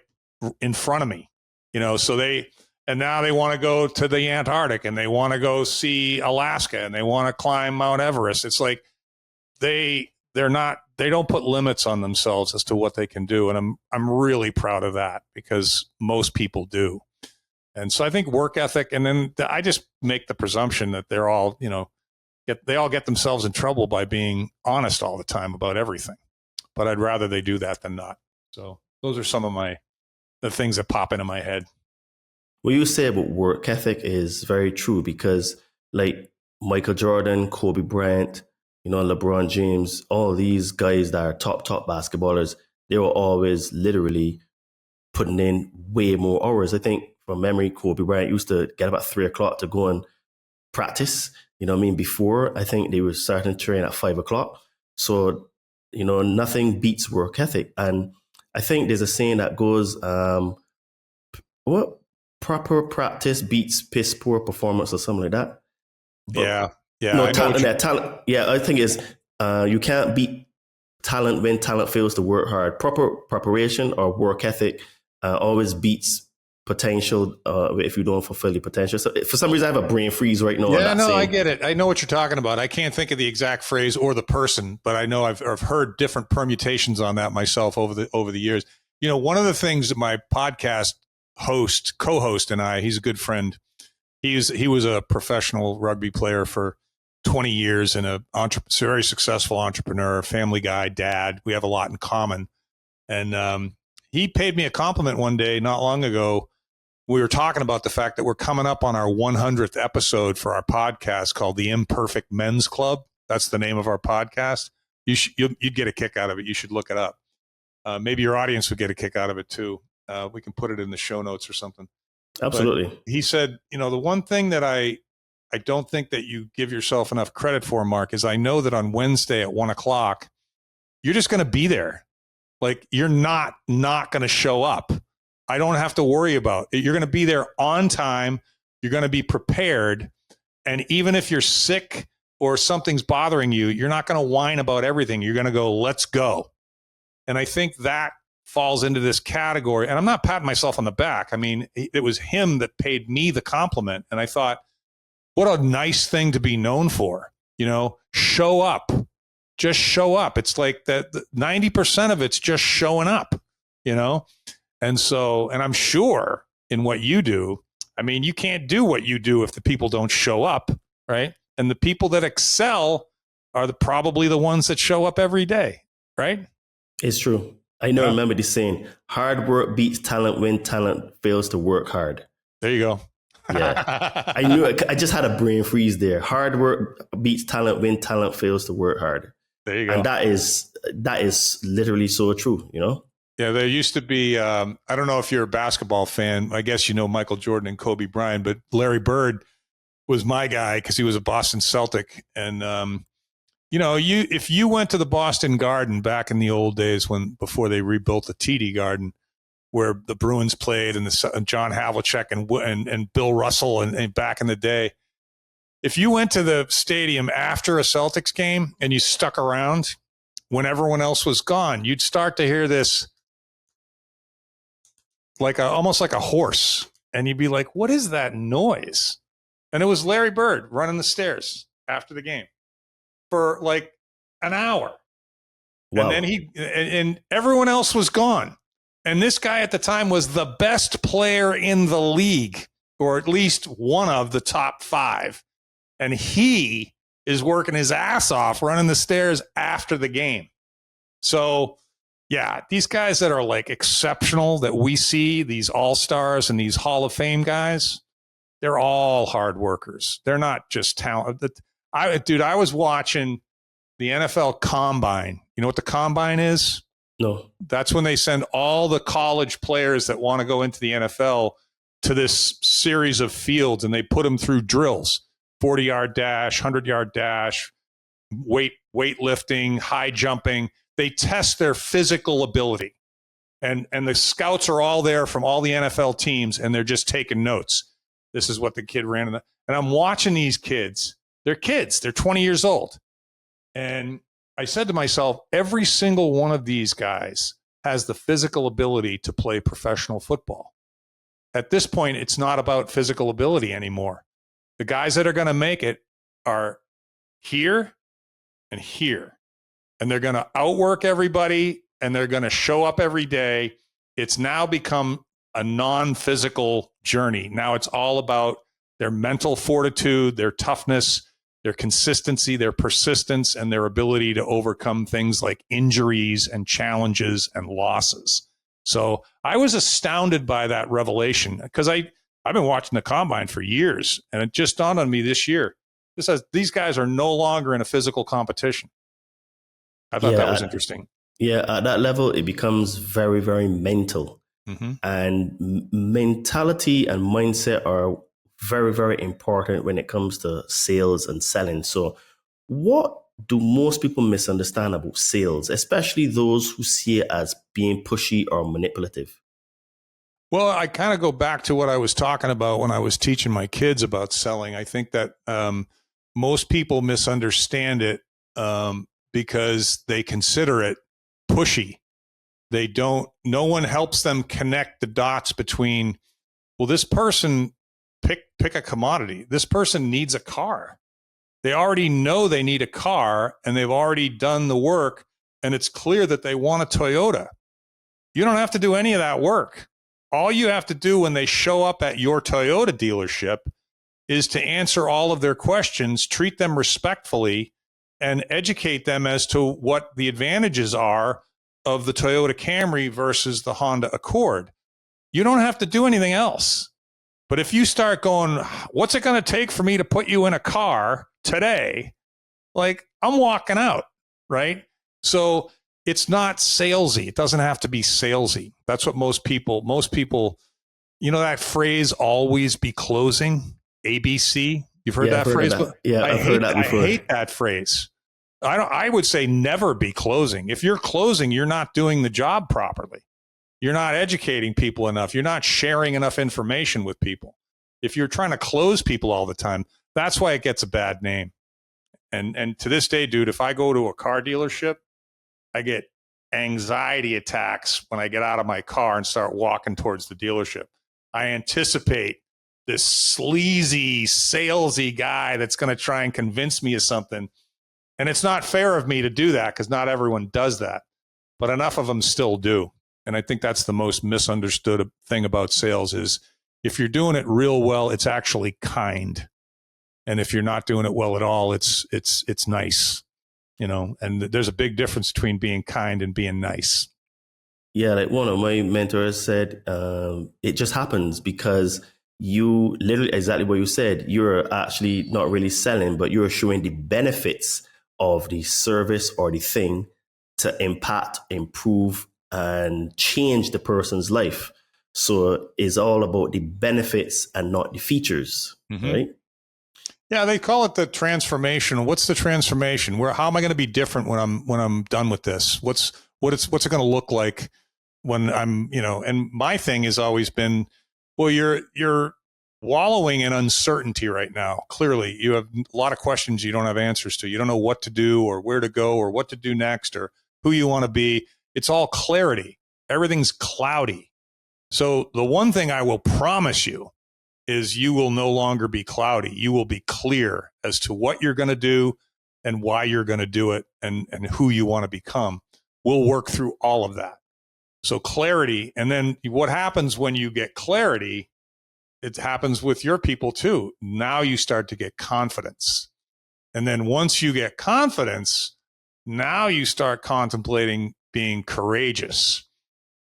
in front of me, and now they want to go to the Antarctic and they want to go see Alaska and they want to climb Mount Everest. It's like they don't put limits on themselves as to what they can do. And I'm really proud of that because most people do. And so I think work ethic, and then I just make the presumption that they're all, they all get themselves in trouble by being honest all the time about everything. But I'd rather they do that than not. So those are some of the things that pop into my head. What you say about work ethic is very true because, like, Michael Jordan, Kobe Bryant, LeBron James, all these guys that are top basketballers, they were always literally putting in way more hours. I think from memory, Kobe Bryant used to get about 3:00 to go and practice. Before, I think they were starting to train at 5:00. So, nothing beats work ethic. And I think there's a saying that goes, proper practice beats piss poor performance or something like that. But, yeah. Talent. Yeah, I think it's you can't beat talent when talent fails to work hard. Proper preparation or work ethic always beats potential if you don't fulfill your potential. So for some reason, I have a brain freeze right now. Yeah, no, I get it. I know what you're talking about. I can't think of the exact phrase or the person, but I know I've heard different permutations on that myself over the years. One of the things that my podcast co-host and I, he's a good friend. He was a professional rugby player for 20 years and a very successful entrepreneur, family guy, dad. We have a lot in common. And he paid me a compliment one day not long ago. We were talking about the fact that we're coming up on our 100th episode for our podcast called The Imperfect Men's Club. That's the name of our podcast. You'd get a kick out of it. You should look it up. Maybe your audience would get a kick out of it too. We can put it in the show notes or something. Absolutely. But he said, the one thing that I don't think that you give yourself enough credit for, Mark, is I know that on Wednesday at 1:00, you're just going to be there. Like, you're not going to show up. I don't have to worry about it. You're going to be there on time. You're going to be prepared. And even if you're sick or something's bothering you, you're not going to whine about everything. You're going to go, let's go. And I think that falls into this category. And I'm not patting myself on the back. I mean, it was him that paid me the compliment. And I thought, what a nice thing to be known for. Show up. Just show up. It's like that 90% of it's just showing up, And so, and I'm sure in what you do, I mean, you can't do what you do if the people don't show up, right? And the people that excel are probably the ones that show up every day, right? It's true. I remember the saying, hard work beats talent when talent fails to work hard. There you go. Yeah. I knew it. I just had a brain freeze there. Hard work beats talent when talent fails to work hard. There you go. And that is literally so true, Yeah, there used to be, I don't know if you're a basketball fan. I guess you know Michael Jordan and Kobe Bryant, but Larry Bird was my guy because he was a Boston Celtic. And, if you went to the Boston Garden back in the old days before they rebuilt the TD Garden, where the Bruins played and John Havlicek and Bill Russell and back in the day, if you went to the stadium after a Celtics game and you stuck around when everyone else was gone, you'd start to hear this almost like a horse. And you'd be like, what is that noise? And it was Larry Bird running the stairs after the game for like an hour. Wow. And then and everyone else was gone. And this guy at the time was the best player in the league, or at least one of the top 5. And he is working his ass off running the stairs after the game. So, yeah, these guys that are like exceptional that we see, these all-stars and these Hall of Fame guys, they're all hard workers. They're not just talented. I was watching the NFL Combine. You know what the Combine is? No. That's when they send all the college players that want to go into the NFL to this series of fields, and they put them through drills, 40-yard dash, 100-yard dash, weightlifting, high jumping. They test their physical ability. And the scouts are all there from all the NFL teams, and they're just taking notes. This is what the kid ran. And I'm watching these kids. They're kids. They're 20 years old. And I said to myself, every single one of these guys has the physical ability to play professional football. At this point, it's not about physical ability anymore. The guys that are going to make it are here and here. And they're going to outwork everybody, and they're going to show up every day. It's now become a non-physical journey. Now it's all about their mental fortitude, their toughness, their consistency, their persistence, and their ability to overcome things like injuries and challenges and losses. So I was astounded by that revelation, because I've been watching the Combine for years, and it just dawned on me this year. These guys are no longer in a physical competition. I thought that was interesting. Yeah, at that level, it becomes very, very mental. Mm-hmm. And mentality and mindset are very, very important when it comes to sales and selling. So what do most people misunderstand about sales, especially those who see it as being pushy or manipulative? Well, I kind of go back to what I was talking about when I was teaching my kids about selling. I think that most people misunderstand it because they consider it pushy. No one helps them connect the dots between, well, this person, pick a commodity. This person needs a car. They already know they need a car, and they've already done the work, and it's clear that they want a Toyota. You don't have to do any of that work. All you have to do when they show up at your Toyota dealership is to answer all of their questions, treat them respectfully, and educate them as to what the advantages are of the Toyota Camry versus the Honda Accord. You don't have to do anything else. But if you start going, what's it going to take for me to put you in a car today? Like, I'm walking out, right? So it's not salesy. It doesn't have to be salesy. That's what most people, you know, that phrase, always be closing, ABC. You've heard that phrase? Yeah, I've heard that before. I hate that phrase. I would say never be closing. If you're closing, you're not doing the job properly. You're not educating people enough. You're not sharing enough information with people. If you're trying to close people all the time, that's why it gets a bad name. And to this day, dude, if I go to a car dealership, I get anxiety attacks when I get out of my car and start walking towards the dealership. I anticipate this sleazy, salesy guy that's going to try and convince me of something. And it's not fair of me to do that, because not everyone does that, but enough of them still do. And I think that's the most misunderstood thing about sales is if you're doing it real well, it's actually kind. And if you're not doing it well at all, it's nice, you know, and there's a big difference between being kind and being nice. Yeah. Like one of my mentors said, it just happens because you literally exactly what you said, you're actually not really selling, but you're showing the benefits of the service or the thing to impact, improve, and change the person's life. So it's all about the benefits and not the features, right? Yeah, they call it the transformation. What's the transformation? How am I going to be different when I'm done with this? What's it going to look like when I'm, you know? And my thing has always been, well, you're wallowing in uncertainty right now. Clearly, you have a lot of questions you don't have answers to. You don't know what to do or where to go or what to do next or who you want to be. It's all clarity. Everything's cloudy. So the one thing I will promise you is you will no longer be cloudy. You will be clear as to what you're going to do and why you're going to do it and who you want to become. We'll work through all of that. So clarity. And then what happens when you get clarity, it happens with your people too. Now you start to get confidence. And then once you get confidence, now you start contemplating being courageous.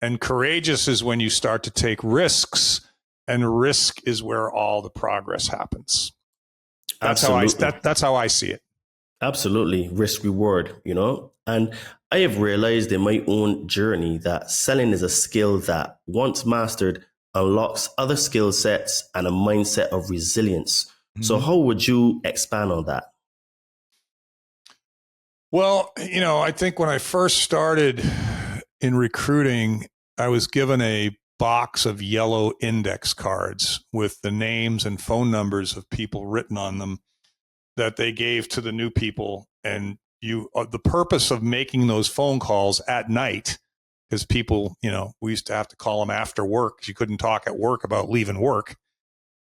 And courageous is when you start to take risks, and risk is where all the progress happens. That's how I see it. Absolutely. Risk reward, And I have realized in my own journey that selling is a skill that, once mastered, unlocks other skill sets and a mindset of resilience. So, Mhm. how would you expand on that? Well, I think when I first started in recruiting, I was given a box of yellow index cards with the names and phone numbers of people written on them that they gave to the new people. And the purpose of making those phone calls at night, because people, we used to have to call them after work because you couldn't talk at work about leaving work.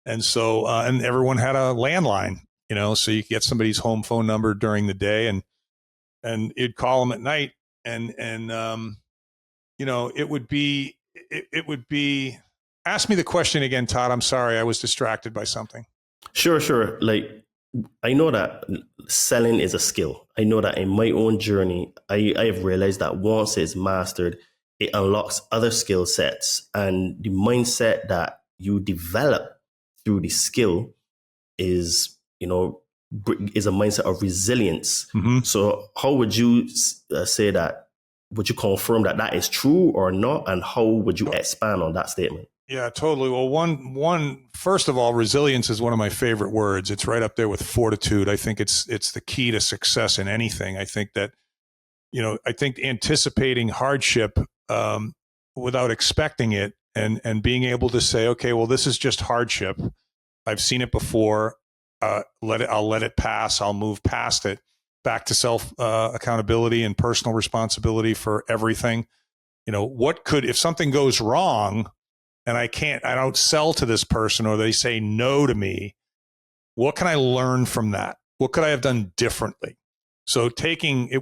And so, and everyone had a landline, so you could get somebody's home phone number during the day, and you'd call them at night, and it would be. Ask me the question again, Todd. I'm sorry, I was distracted by something. Sure, sure. Like, I know that selling is a skill. I know that in my own journey, I have realized that once it's mastered, it unlocks other skill sets. And the mindset that you develop through the skill is, is a mindset of resilience. Mm-hmm. So, how would you say that? Would you confirm that that is true or not? And how would you expand on that statement? Yeah, totally. Well, first of all, resilience is one of my favorite words. It's right up there with fortitude. I think it's the key to success in anything. I think that, I think anticipating hardship without expecting it, and being able to say, okay, well, this is just hardship. I've seen it before. I'll let it pass. I'll move past it. Back to self accountability and personal responsibility for everything. If something goes wrong, and I don't sell to this person, or they say no to me, what can I learn from that? What could I have done differently? So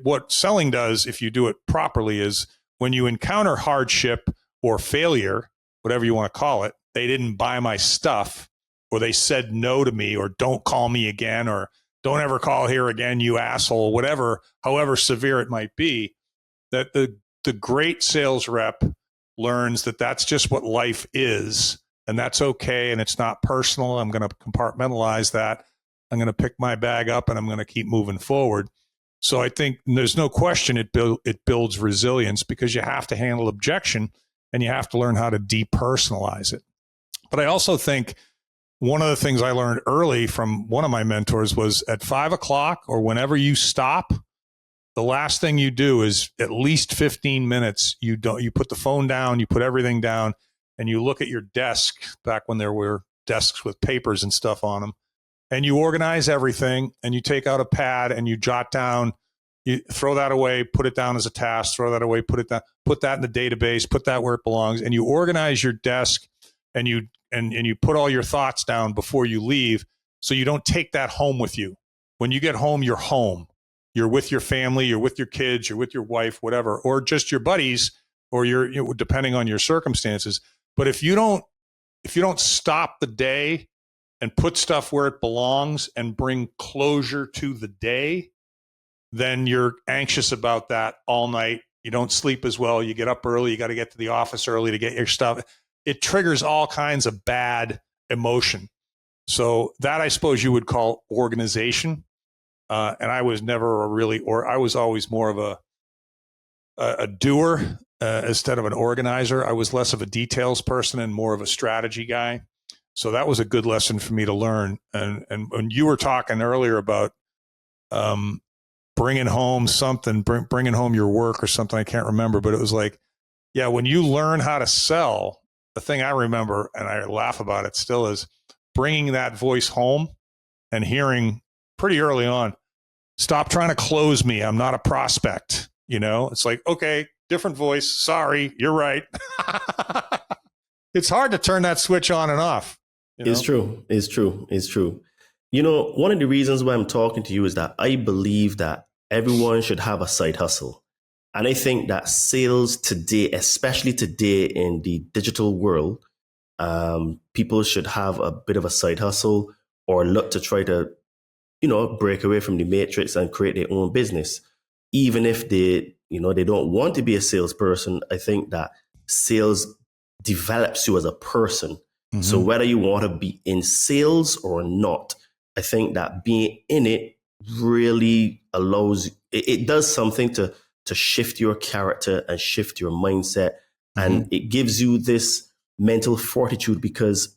what selling does, if you do it properly, is when you encounter hardship or failure, whatever you want to call it, they didn't buy my stuff, or they said no to me, or don't call me again, or don't ever call here again, you asshole, whatever, however severe it might be, that the great sales rep learns that that's just what life is, and that's okay, and it's not personal. I'm going to compartmentalize that. I'm going to pick my bag up, and I'm going to keep moving forward. So I think there's no question it builds resilience, because you have to handle objection, and you have to learn how to depersonalize it. But I also think one of the things I learned early from one of my mentors was, at 5:00 or whenever you stop, the last thing you do is, at least 15 minutes, you put the phone down, you put everything down, and you look at your desk, back when there were desks with papers and stuff on them, and you organize everything, and you take out a pad and you jot down, you throw that away, put it down as a task, throw that away, put it down, put that in the database, put that where it belongs, and you organize your desk, and you put all your thoughts down before you leave, so you don't take that home with you. When you get home, you're home. You're with your family, you're with your kids, you're with your wife, whatever, or just your buddies, or depending on your circumstances. But if you don't stop the day and put stuff where it belongs and bring closure to the day, then you're anxious about that all night. You don't sleep as well. You get up early. You got to get to the office early to get your stuff. It triggers all kinds of bad emotion. So that, I suppose, you would call organization. And I was never I was always more of a doer instead of an organizer. I was less of a details person and more of a strategy guy. So that was a good lesson for me to learn. And when you were talking earlier about bringing home something, bringing home your work or something, I can't remember, but it was like, yeah, when you learn how to sell, the thing I remember, and I laugh about it still, is bringing that voice home and hearing pretty early on, stop trying to close me. I'm not a prospect. It's like, okay, different voice. Sorry, you're right. It's hard to turn that switch on and off. It's true. It's true. It's true. One of the reasons why I'm talking to you is that I believe that everyone should have a side hustle. And I think that sales today, especially today in the digital world, people should have a bit of a side hustle, or look to try to break away from the matrix and create their own business. Even if they don't want to be a salesperson, I think that sales develops you as a person. Mm-hmm. So whether you want to be in sales or not, I think that being in it really allows, it does something to shift your character and shift your mindset. And it gives you this mental fortitude, because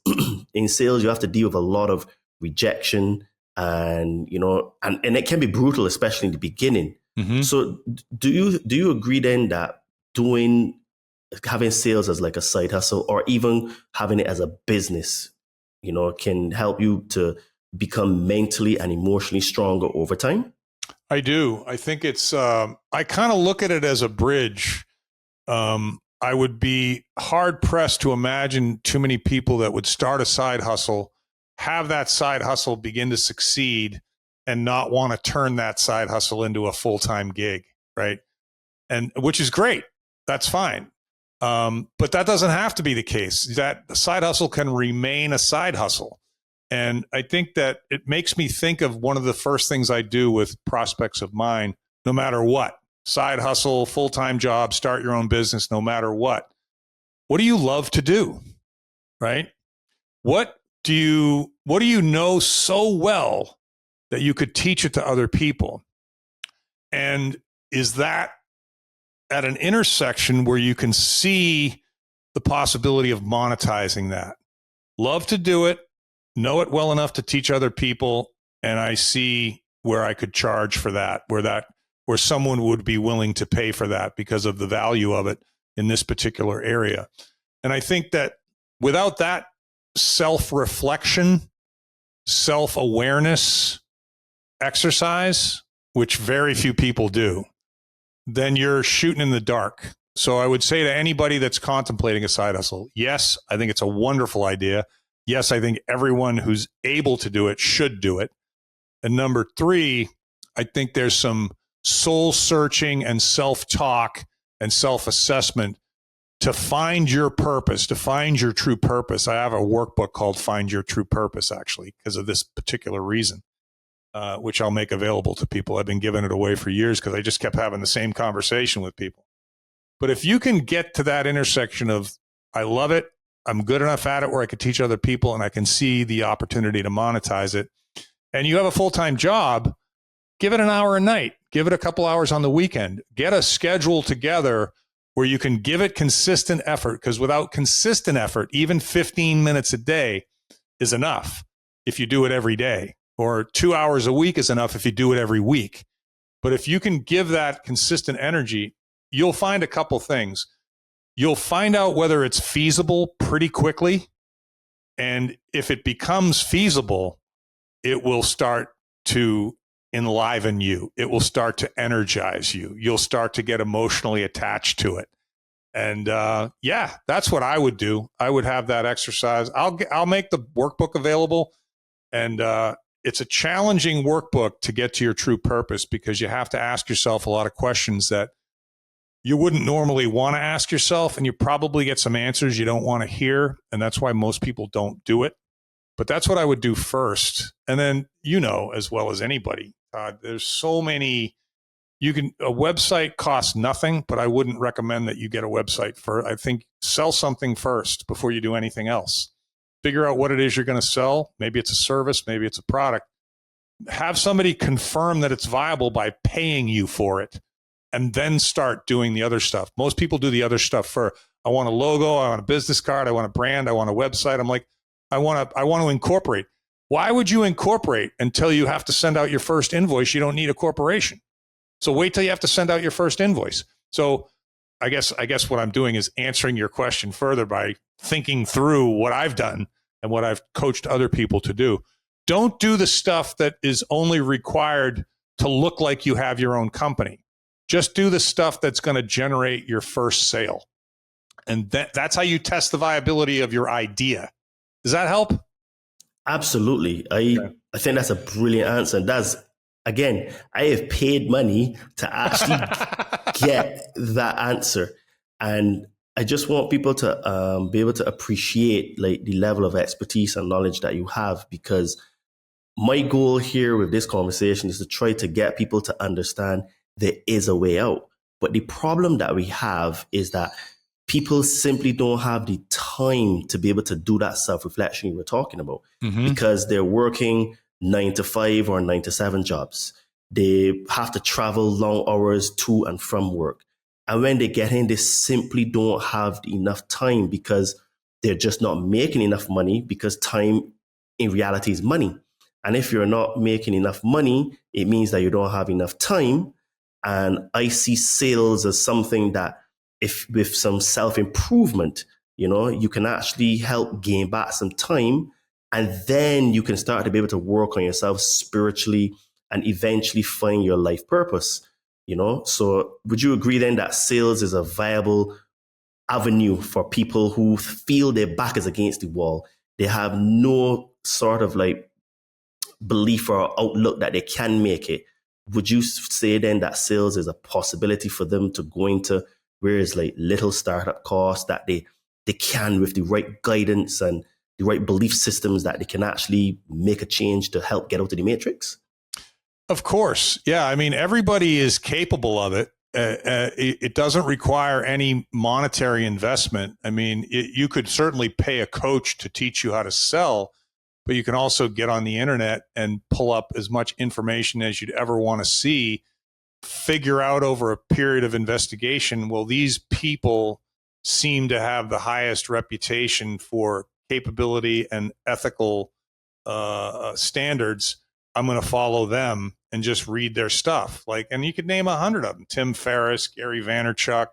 in sales, you have to deal with a lot of rejection, and, you know, and it can be brutal, especially in the beginning. So do you agree then that having sales as like a side hustle, or even having it as a business, you know, can help you to become mentally and emotionally stronger over time? I do. I think it's, I kind of look at it as a bridge. I would be hard pressed to imagine too many people that would start a side hustle, have that side hustle begin to succeed, and not want to turn that side hustle into a full-time gig, right? And which is great. That's fine. But that doesn't have to be the case. That side hustle can remain a side hustle. And I think that it makes me think of one of the first things I do with prospects of mine, no matter what. Side hustle, full-time job, start your own business, no matter what. What do you love to do, right? What do you know so well that you could teach it to other people? And is that at an intersection where you can see the possibility of monetizing that? Love to do it, know it well enough to teach other people, and I see where I could charge for that, where someone would be willing to pay for that because of the value of it in this particular area. And I think that without that self-reflection, self-awareness exercise, which very few people do, then you're shooting in the dark. So I would say to anybody that's contemplating a side hustle, yes, I think it's a wonderful idea. Yes, I think everyone who's able to do it should do it. And number 3, I think there's some soul searching and self-talk and self-assessment to find your purpose, to find your true purpose. I have a workbook called Find Your True Purpose, actually, because of this particular reason, which I'll make available to people. I've been giving it away for years because I just kept having the same conversation with people. But if you can get to that intersection of, I love it, I'm good enough at it where I could teach other people and I can see the opportunity to monetize it, and you have a full-time job, give it an hour a night, give it a couple hours on the weekend, get a schedule together where you can give it consistent effort, because without consistent effort, even 15 minutes a day is enough if you do it every day, or 2 hours a week is enough if you do it every week. But if you can give that consistent energy, you'll find a couple things. You'll find out whether it's feasible pretty quickly. And if it becomes feasible, it will start to enliven you. It will start to energize you. You'll start to get emotionally attached to it. And yeah, that's what I would do. I would have that exercise. I'll make the workbook available. And it's a challenging workbook to get to your true purpose, because you have to ask yourself a lot of questions that you wouldn't normally want to ask yourself, and you probably get some answers you don't want to hear. And that's why most people don't do it. But that's what I would do first. And then, you know, as well as anybody, there's so many, a website costs nothing, but I wouldn't recommend that you get a website first. I think sell something first before you do anything else. Figure out what it is you're going to sell. Maybe it's a service, maybe it's a product. Have somebody confirm that it's viable by paying you for it, and then start doing the other stuff. Most people do the other stuff first. I want a logo, I want a business card, I want a brand, I want a website. I'm like, I want to incorporate. Why would you incorporate until you have to send out your first invoice? You don't need a corporation. So wait till you have to send out your first invoice. So I guess what I'm doing is answering your question further by thinking through what I've done and what I've coached other people to do. Don't do the stuff that is only required to look like you have your own company. Just do the stuff that's going to generate your first sale. And that's how you test the viability of your idea. Does that help? Absolutely. I think that's a brilliant answer. And that's, again, I have paid money to actually get that answer. And I just want people to be able to appreciate like the level of expertise and knowledge that you have, because my goal here with this conversation is to try to get people to understand there is a way out. But the problem that we have is that people simply don't have the time to be able to do that self-reflection you were talking about, because they're working 9 to 5 or 9 to 7 jobs. They have to travel long hours to and from work. And when they get in, they simply don't have enough time because they're just not making enough money, because time in reality is money. And if you're not making enough money, it means that you don't have enough time. And I see sales as something that, if with some self-improvement, you can actually help gain back some time. And then you can start to be able to work on yourself spiritually and eventually find your life purpose. So would you agree then that sales is a viable avenue for people who feel their back is against the wall? They have no sort of like belief or outlook that they can make it. Would you say then that sales is a possibility for them to go into where it's like little startup costs that they can, with the right guidance and the right belief systems, that they can actually make a change to help get out of the matrix? Of course. Yeah. I mean, everybody is capable of it. It doesn't require any monetary investment. I mean, you could certainly pay a coach to teach you how to sell, but you can also get on the internet and pull up as much information as you'd ever want to see, figure out over a period of investigation, well, these people seem to have the highest reputation for capability and ethical standards. I'm going to follow them and just read their stuff. And you could name 100 of them: Tim Ferriss, Gary Vaynerchuk,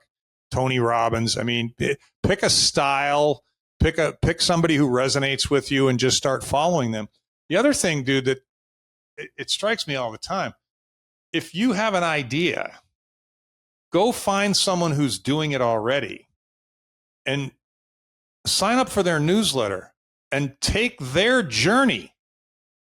Tony Robbins. I mean, pick a style, pick somebody who resonates with you and just start following them. The other thing, dude, that it strikes me all the time, if you have an idea, go find someone who's doing it already and sign up for their newsletter and take their journey,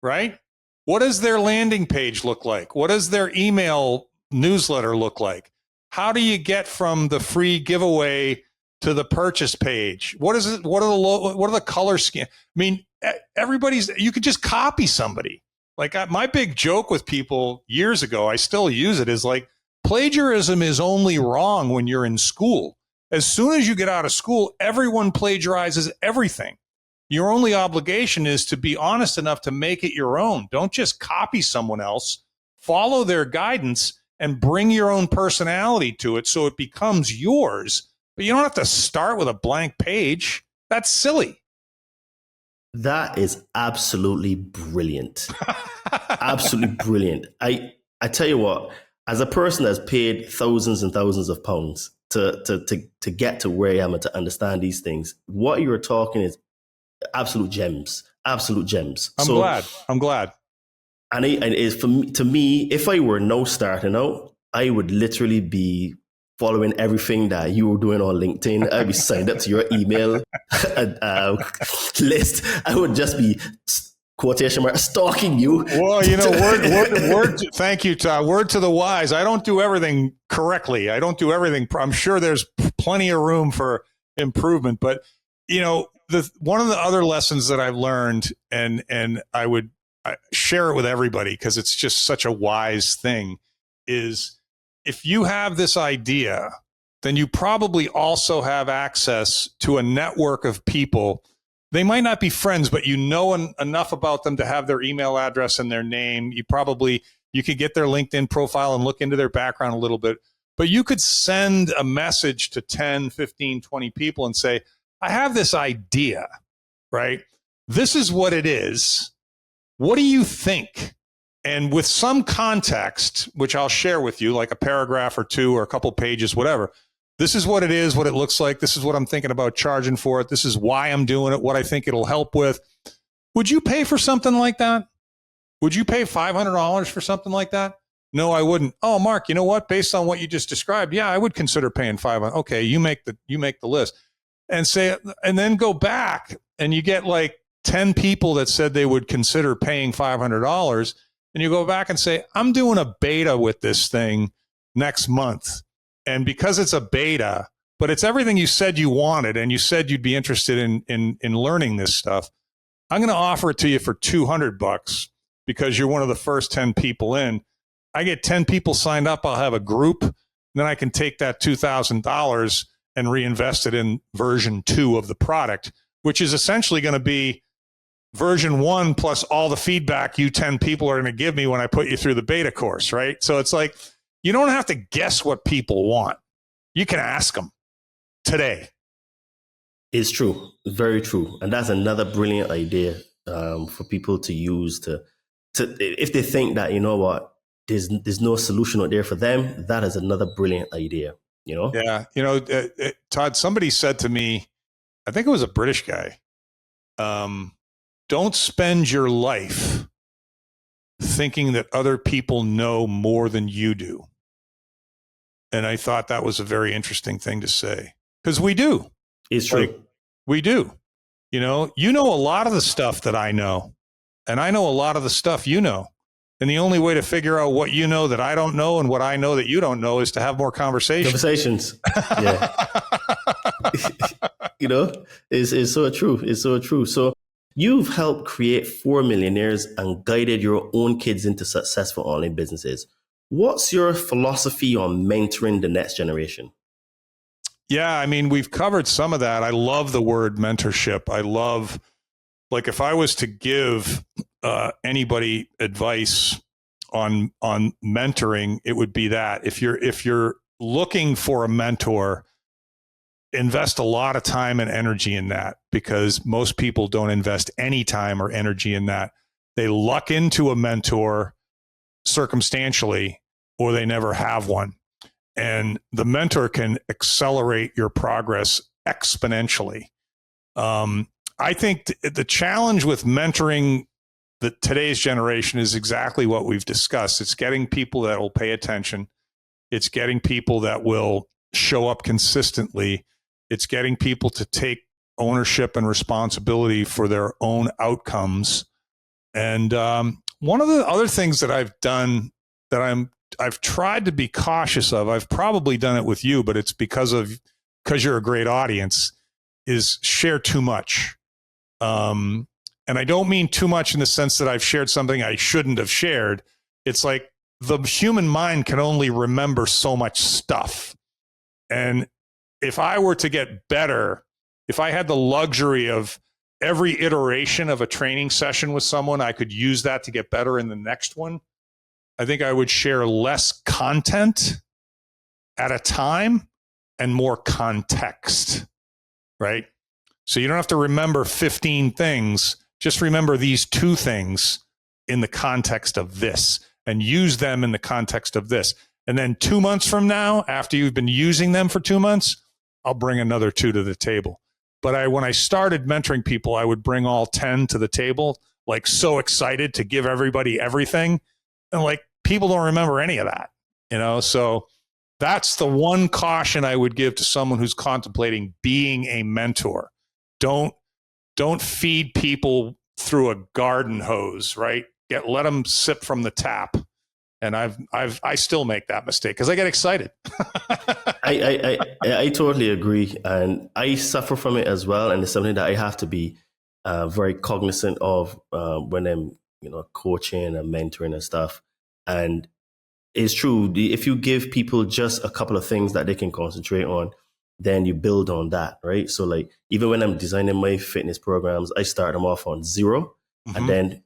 right? What does their landing page look like? What does their email newsletter look like? How do you get from the free giveaway to the purchase page? What is it? What are the color scheme? I mean, you could just copy somebody. My big joke with people years ago, I still use it, is like, plagiarism is only wrong when you're in school. As soon as you get out of school, everyone plagiarizes everything. Your only obligation is to be honest enough to make it your own. Don't just copy someone else. Follow their guidance and bring your own personality to it so it becomes yours. But you don't have to start with a blank page. That's silly. That is absolutely brilliant. Absolutely brilliant. I tell you what, as a person that's paid thousands and thousands of pounds to get to where I am and to understand these things, what you're talking is absolute gems. Absolute gems. I'm glad. And it is to me, if I were now starting out, I would literally be following everything that you were doing on LinkedIn. I'd be signed up to your email list. I would just be, quotation mark, stalking you. Well, word. Thank you, Todd. Word to the wise. I don't do everything correctly. I don't do everything. I'm sure there's plenty of room for improvement, but one of the other lessons that I've learned, and I would share it with everybody because it's just such a wise thing, is if you have this idea, then you probably also have access to a network of people. They might not be friends, but enough about them to have their email address and their name. You could get their LinkedIn profile and look into their background a little bit, but you could send a message to 10, 15, 20 people and say, I have this idea, right? This is what it is. What do you think? And with some context, which I'll share with you, like a paragraph or two or a couple pages, whatever. This is what it is, what it looks like. This is what I'm thinking about charging for it. This is why I'm doing it, what I think it'll help with. Would you pay for something like that? Would you pay $500 for something like that? No, I wouldn't. Oh, Mark, you know what? Based on what you just described, yeah, I would consider paying $500. Okay, you make the list. And then go back and you get like 10 people that said they would consider paying $500. And you go back and say, I'm doing a beta with this thing next month. And because it's a beta, but it's everything you said you wanted, and you said you'd be interested in learning this stuff, I'm going to offer it to you for $200 because you're one of the first 10 people in. I get 10 people signed up. I'll have a group. And then I can take that $2,000 and reinvest it in version 2 of the product, which is essentially going to be version 1 plus all the feedback you 10 people are going to give me when I put you through the beta course, right? So it's like, you don't have to guess what people want. You can ask them today. It's true. Very true. And that's another brilliant idea for people to use to if they think that, you know what, there's no solution out there for them, that is another brilliant idea, you know? Yeah. You know, Todd, somebody said to me, I think it was a British guy, don't spend your life thinking that other people know more than you do. And I thought that was a very interesting thing to say, because we do. It's true. Like, we do. You know a lot of the stuff that I know, and I know a lot of the stuff you know. And the only way to figure out what you know that I don't know and what I know that you don't know is to have more conversations. Yeah. You know, it's so true. It's so true. So you've helped create 4 millionaires and guided your own kids into successful online businesses. What's your philosophy on mentoring the next generation? Yeah, I mean, we've covered some of that. I love the word mentorship. I love, like, if I was to give anybody advice on mentoring, it would be that if you're looking for a mentor, invest a lot of time and energy in that, because most people don't invest any time or energy in that. They luck into a mentor circumstantially, or they never have one. And the mentor can accelerate your progress exponentially. I think the challenge with mentoring today's generation is exactly what we've discussed. It's getting people that will pay attention. It's getting people that will show up consistently. It's getting people to take ownership and responsibility for their own outcomes. And one of the other things that I've done that I've tried to be cautious of, I've probably done it with you, but it's because you're a great audience, is share too much. And I don't mean too much in the sense that I've shared something I shouldn't have shared. It's like the human mind can only remember so much stuff. And if I were to get better, if I had the luxury of every iteration of a training session with someone, I could use that to get better in the next one, I think I would share less content at a time and more context, right? So you don't have to remember 15 things. Just remember these 2 things in the context of this, and use them in the context of this. And then 2 months from now, after you've been using them for 2 months, I'll bring another 2 to the table. But when I started mentoring people, I would bring all 10 to the table, like so excited to give everybody everything. And like, people don't remember any of that, you know? So that's the one caution I would give to someone who's contemplating being a mentor. Don't feed people through a garden hose, right? Let them sip from the tap. And I still make that mistake because I get excited. I totally agree, and I suffer from it as well. And it's something that I have to be very cognizant of when I'm, coaching and mentoring and stuff. And it's true, if you give people just a couple of things that they can concentrate on, then you build on that, right? So like, even when I'm designing my fitness programs, I start them off on 0, and then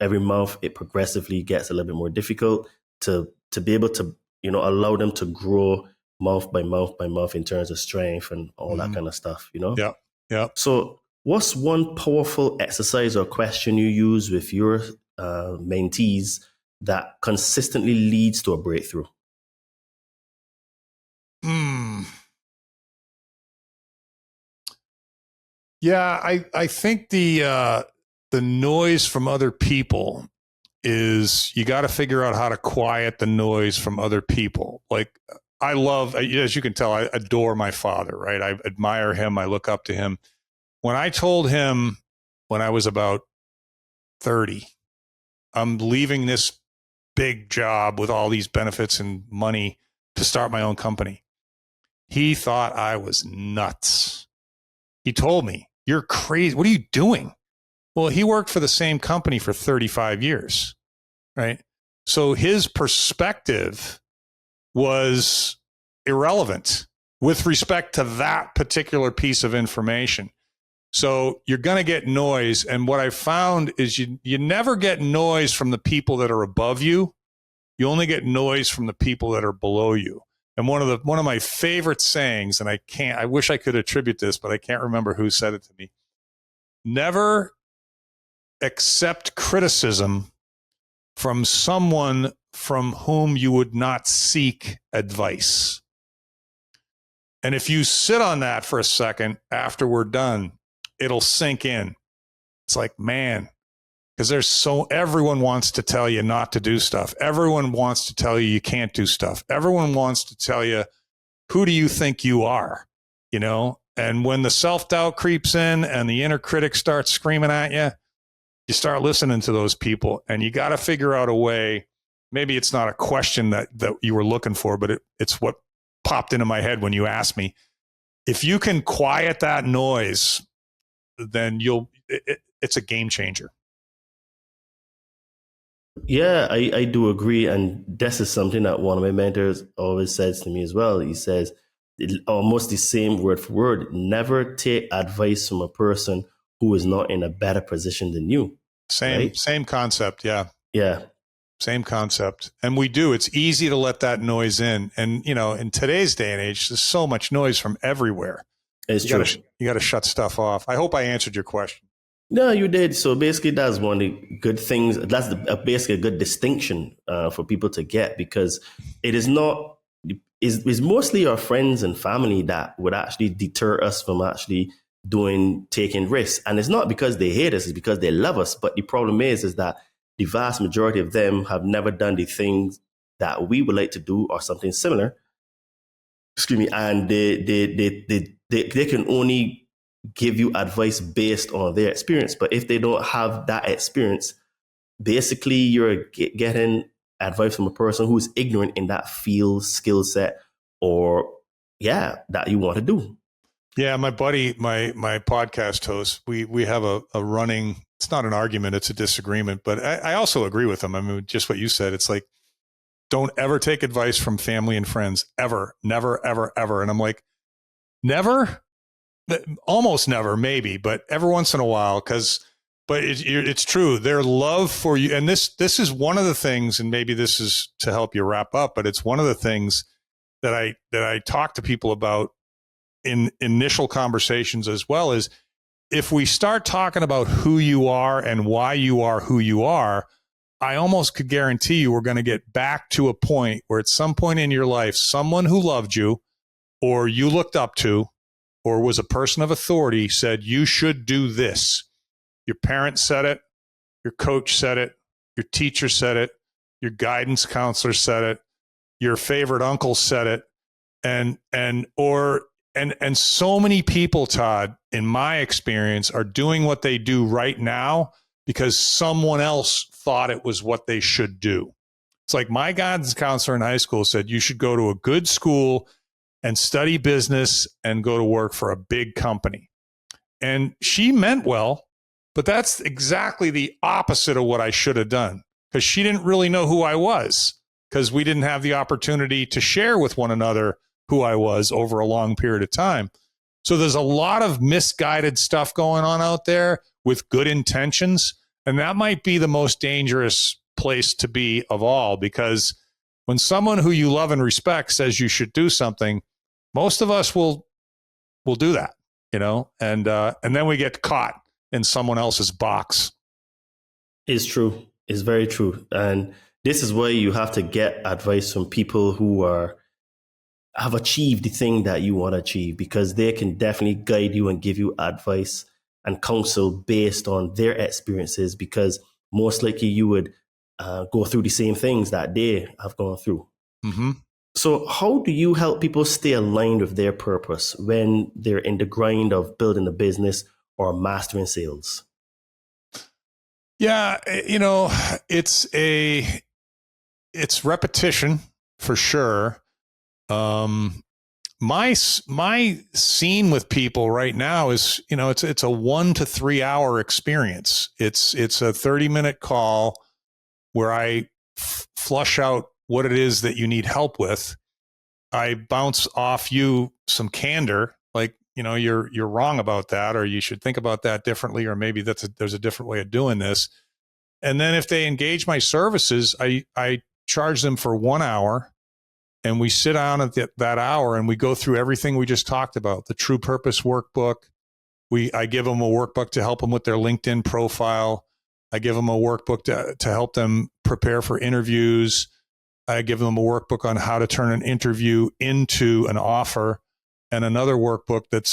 every month it progressively gets a little bit more difficult to be able to, allow them to grow month by month by month in terms of strength and all that kind of stuff, Yeah. Yeah. So what's one powerful exercise or question you use with your mentees that consistently leads to a breakthrough? Yeah, I think the noise from other people is, you got to figure out how to quiet the noise from other people. Like, I love, as you can tell, I adore my father, right? I admire him. I look up to him. When I told him when I was about 30, I'm leaving this big job with all these benefits and money to start my own company, he thought I was nuts. He told me, "You're crazy. What are you doing?" Well, he worked for the same company for 35 years, right? So his perspective was irrelevant with respect to that particular piece of information. So you're going to get noise. And what I found is you never get noise from the people that are above you. You only get noise from the people that are below you. And one of my favorite sayings, and I wish I could attribute this, but I can't remember who said it to me. Never accept criticism from someone from whom you would not seek advice. And if you sit on that for a second after we're done, it'll sink in. It's like, man, because everyone wants to tell you not to do stuff. Everyone wants to tell you can't do stuff. Everyone wants to tell you, who do you think you are? You know? And when the self-doubt creeps in and the inner critic starts screaming at you, you start listening to those people, and you got to figure out a way. Maybe it's not a question that you were looking for, but it's what popped into my head when you asked me. If you can quiet that noise, then it's a game changer. Yeah, I do agree. And this is something that one of my mentors always says to me as well. He says, almost the same word for word, never take advice from a person who is not in a better position than you. Same concept. Yeah. Yeah. Same concept. And we do. It's easy to let that noise in. And, you know, in today's day and age, there's so much noise from everywhere. It's true. You got to shut stuff off. I hope I answered your question. No, you did. So basically, that's one of the good things. That's basically a good distinction for people to get, because it is not, it's mostly our friends and family that would actually deter us from actually taking risks. And it's not because they hate us, it's because they love us. But the problem is that the vast majority of them have never done the things that we would like to do or something similar. Excuse me. And they can only give you advice based on their experience. But if they don't have that experience, basically you're getting advice from a person who's ignorant in that field, skill set, or that you want to do. Yeah, my buddy, my podcast host, we have a running, it's not an argument, it's a disagreement, but I also agree with him. I mean, just what you said, it's like, don't ever take advice from family and friends, ever, never, ever, ever. And I'm like, never? Almost never, maybe, but every once in a while, but it's true. Their love for you, and this is one of the things, and maybe this is to help you wrap up, but it's one of the things that I talk to people about in initial conversations as well, is if we start talking about who you are and why you are who you are, I almost could guarantee you we're going to get back to a point where at some point in your life, someone who loved you or you looked up to or was a person of authority said, you should do this. Your parents said it, your coach said it, your teacher said it, your guidance counselor said it, your favorite uncle said it. And so many people, Todd, in my experience, are doing what they do right now because someone else thought it was what they should do. It's like my guidance counselor in high school said, you should go to a good school and study business and go to work for a big company. And she meant well, but that's exactly the opposite of what I should have done, because she didn't really know who I was, because we didn't have the opportunity to share with one another who I was over a long period of time. So there's a lot of misguided stuff going on out there with good intentions. And that might be the most dangerous place to be of all, because when someone who you love and respect says you should do something, most of us will do that, you know, and then we get caught in someone else's box. It's true. It's very true. And this is why you have to get advice from people who have achieved the thing that you want to achieve, because they can definitely guide you and give you advice and counsel based on their experiences, because most likely you would go through the same things that they have gone through. Mm-hmm. So how do you help people stay aligned with their purpose when they're in the grind of building a business or mastering sales? Yeah, you know, it's repetition for sure. My scene with people right now is, you know, it's a 1 to 3 hour experience. It's a 30-minute call where I flush out what it is that you need help with. I bounce off you some candor, like you're wrong about that, or you should think about that differently, or maybe there's a different way of doing this. And then if they engage my services, I charge them for 1 hour, and we sit down at that hour and we go through everything we just talked about, the True Purpose workbook. I give them a workbook to help them with their LinkedIn profile. I give them a workbook to help them prepare for interviews. I give them a workbook on how to turn an interview into an offer, and another workbook that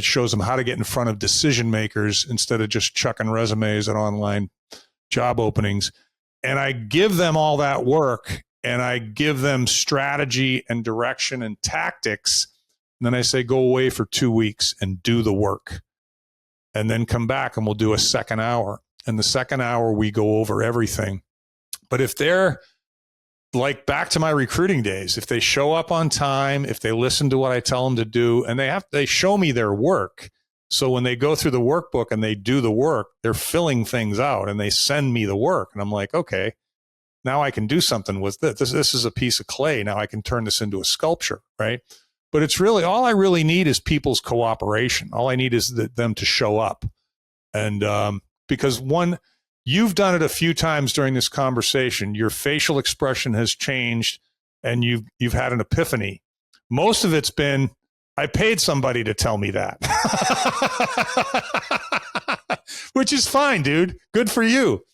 shows them how to get in front of decision makers instead of just chucking resumes at online job openings. And I give them all that work, and I give them strategy and direction and tactics. And then I say, go away for 2 weeks and do the work, and then come back and we'll do a second hour. And the second hour, we go over everything. But if they're like back to my recruiting days, if they show up on time, if they listen to what I tell them to do, and they show me their work. So when they go through the workbook and they do the work, they're filling things out and they send me the work. And I'm like, okay, now I can do something with this. This is a piece of clay. Now I can turn this into a sculpture, right? But it's really, all I really need is people's cooperation. All I need is them to show up. And because you've done it a few times during this conversation, your facial expression has changed and you've had an epiphany. Most of it's been, I paid somebody to tell me that. Which is fine, dude. Good for you.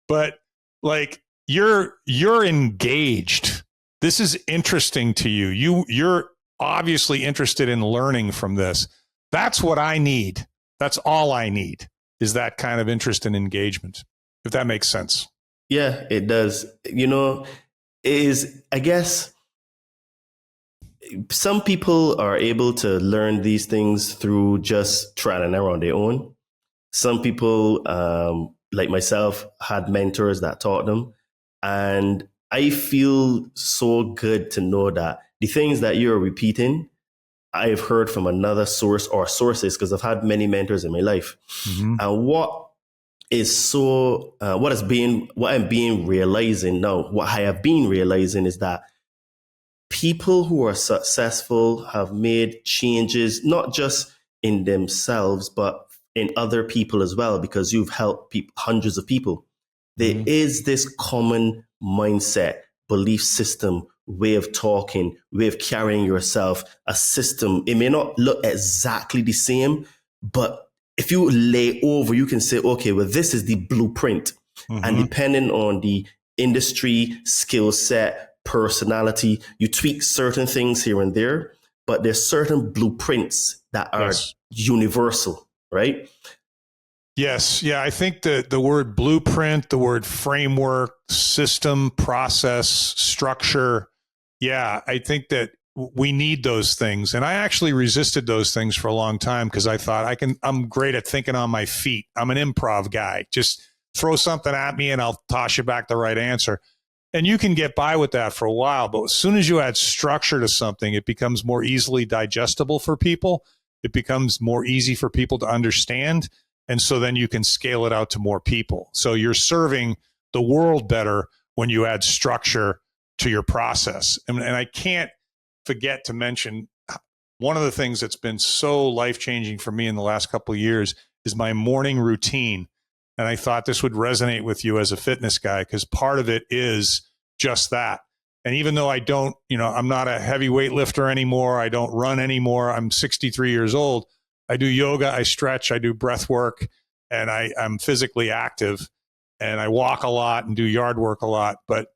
But like, you're engaged. This is interesting to you. You're obviously interested in learning from this. That's what I need. That's all I need, is that kind of interest and engagement, if that makes sense. Yeah, it does. I guess some people are able to learn these things through just trial and error on their own. Some people, like myself, had mentors that taught them. And I feel so good to know that the things that you're repeating, I've heard from another source or sources, because I've had many mentors in my life. Mm-hmm. And what I have been realizing is that people who are successful have made changes, not just in themselves, but in other people as well, because you've helped hundreds of people. There is this common mindset, belief system, way of talking, way of carrying yourself, a system. It may not look exactly the same, but if you lay over, you can say, okay, well, this is the blueprint. Mm-hmm. And depending on the industry, skill set, personality, you tweak certain things here and there, but there's certain blueprints that are universal, right? Yes. Yeah. I think the word blueprint, the word framework, system, process, structure. Yeah. I think that we need those things. And I actually resisted those things for a long time because I thought I'm great at thinking on my feet. I'm an improv guy. Just throw something at me and I'll toss you back the right answer. And you can get by with that for a while. But as soon as you add structure to something, it becomes more easily digestible for people. It becomes more easy for people to understand. And so then you can scale it out to more people. So you're serving the world better when you add structure to your process. And I can't forget to mention one of the things that's been so life-changing for me in the last couple of years is my morning routine. And I thought this would resonate with you as a fitness guy, because part of it is just that. And even though I'm not a heavy weightlifter anymore, I don't run anymore, I'm 63 years old, I do yoga, I stretch, I do breath work, and I'm physically active, and I walk a lot and do yard work a lot. But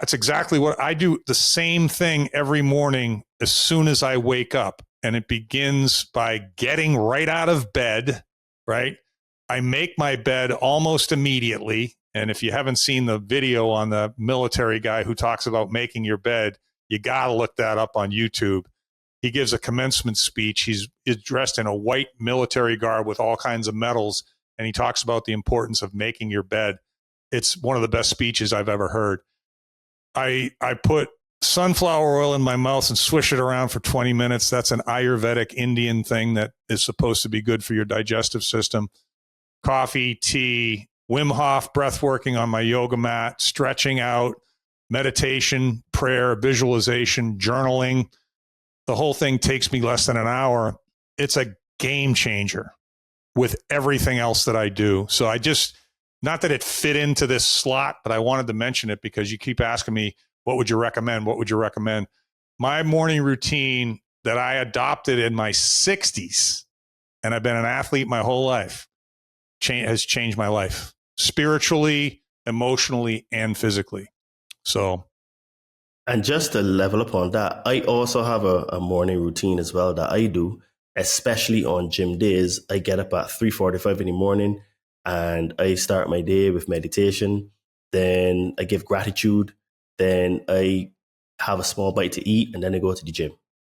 it's exactly what I do. The same thing every morning as soon as I wake up. And it begins by getting right out of bed, right? I make my bed almost immediately. And if you haven't seen the video on the military guy who talks about making your bed, you got to look that up on YouTube. He gives a commencement speech. He's dressed in a white military garb with all kinds of medals, and he talks about the importance of making your bed. It's one of the best speeches I've ever heard. I put sunflower oil in my mouth and swish it around for 20 minutes. That's an Ayurvedic Indian thing that is supposed to be good for your digestive system. Coffee, tea, Wim Hof breath working on my yoga mat, stretching out, meditation, prayer, visualization, journaling. The whole thing takes me less than an hour. It's a game changer with everything else that I do. So I just, not that it fit into this slot, but I wanted to mention it because you keep asking me, what would you recommend? What would you recommend? My morning routine that I adopted in my 60s, and I've been an athlete my whole life, has changed my life spiritually, emotionally, and physically. So, and just to level up on that, I also have a morning routine as well that I do, especially on gym days. I get up at 3:45 in the morning and I start my day with meditation. Then I give gratitude. Then I have a small bite to eat, and then I go to the gym.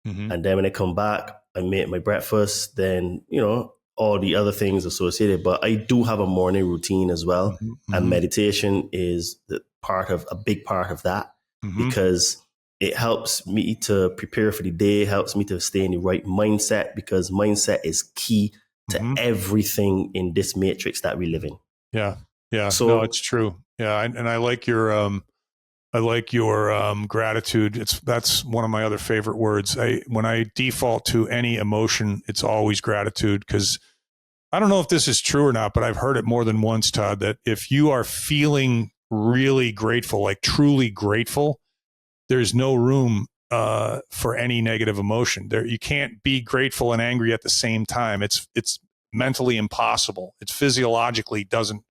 mm-hmm. And then when I come back, I make my breakfast, then, all the other things associated. But I do have a morning routine as well. Mm-hmm. And meditation is a big part of that, Mm-hmm. because it helps me to prepare for the day, helps me to stay in the right mindset, because mindset is key to Mm-hmm. everything in this matrix that we live in. Yeah. Yeah. So, no, it's true. Yeah. And I like your, gratitude. That's one of my other favorite words. When I default to any emotion, it's always gratitude, because I don't know if this is true or not, but I've heard it more than once, Todd, that if you are feeling really grateful, like truly grateful, there's no room for any negative emotion. You can't be grateful and angry at the same time. It's mentally impossible. It physiologically doesn't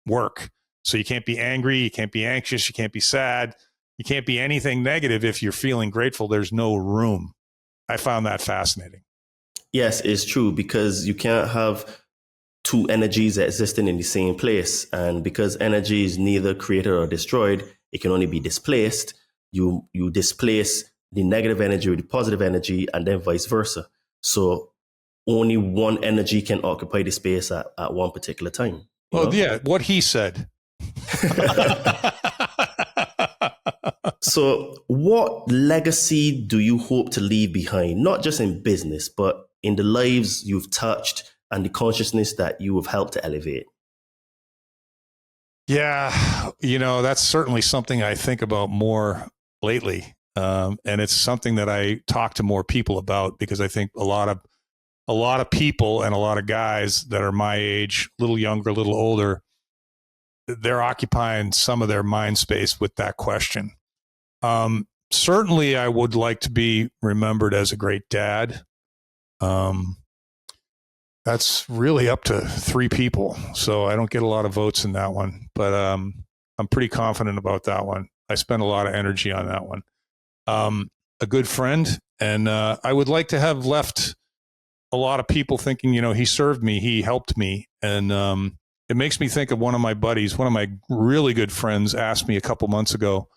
work. So you can't be angry, you can't be anxious, you can't be sad, you can't be anything negative. If you're feeling grateful, there's no room. I found that fascinating. yes, it's true, because you can't have two energies existing in the same place. And because energy is neither created or destroyed, it can only be displaced. You displace the negative energy with the positive energy, and then vice versa. So only one energy can occupy the space at one particular time. Well, yeah, what he said. So what legacy do you hope to leave behind, not just in business, but in the lives you've touched and the consciousness that you have helped to elevate? Yeah, that's certainly something I think about more lately. And it's something that I talk to more people about, because I think a lot of people and a lot of guys that are my age, a little younger, a little older, they're occupying some of their mind space with that question. Certainly, I would like to be remembered as a great dad. That's really up to 3 people, so I don't get a lot of votes in that one. But I'm pretty confident about that one. I spend a lot of energy on that one. A good friend, and I would like to have left a lot of people thinking, he served me, he helped me, and it makes me think of one of my buddies, one of my really good friends, asked me a couple months ago,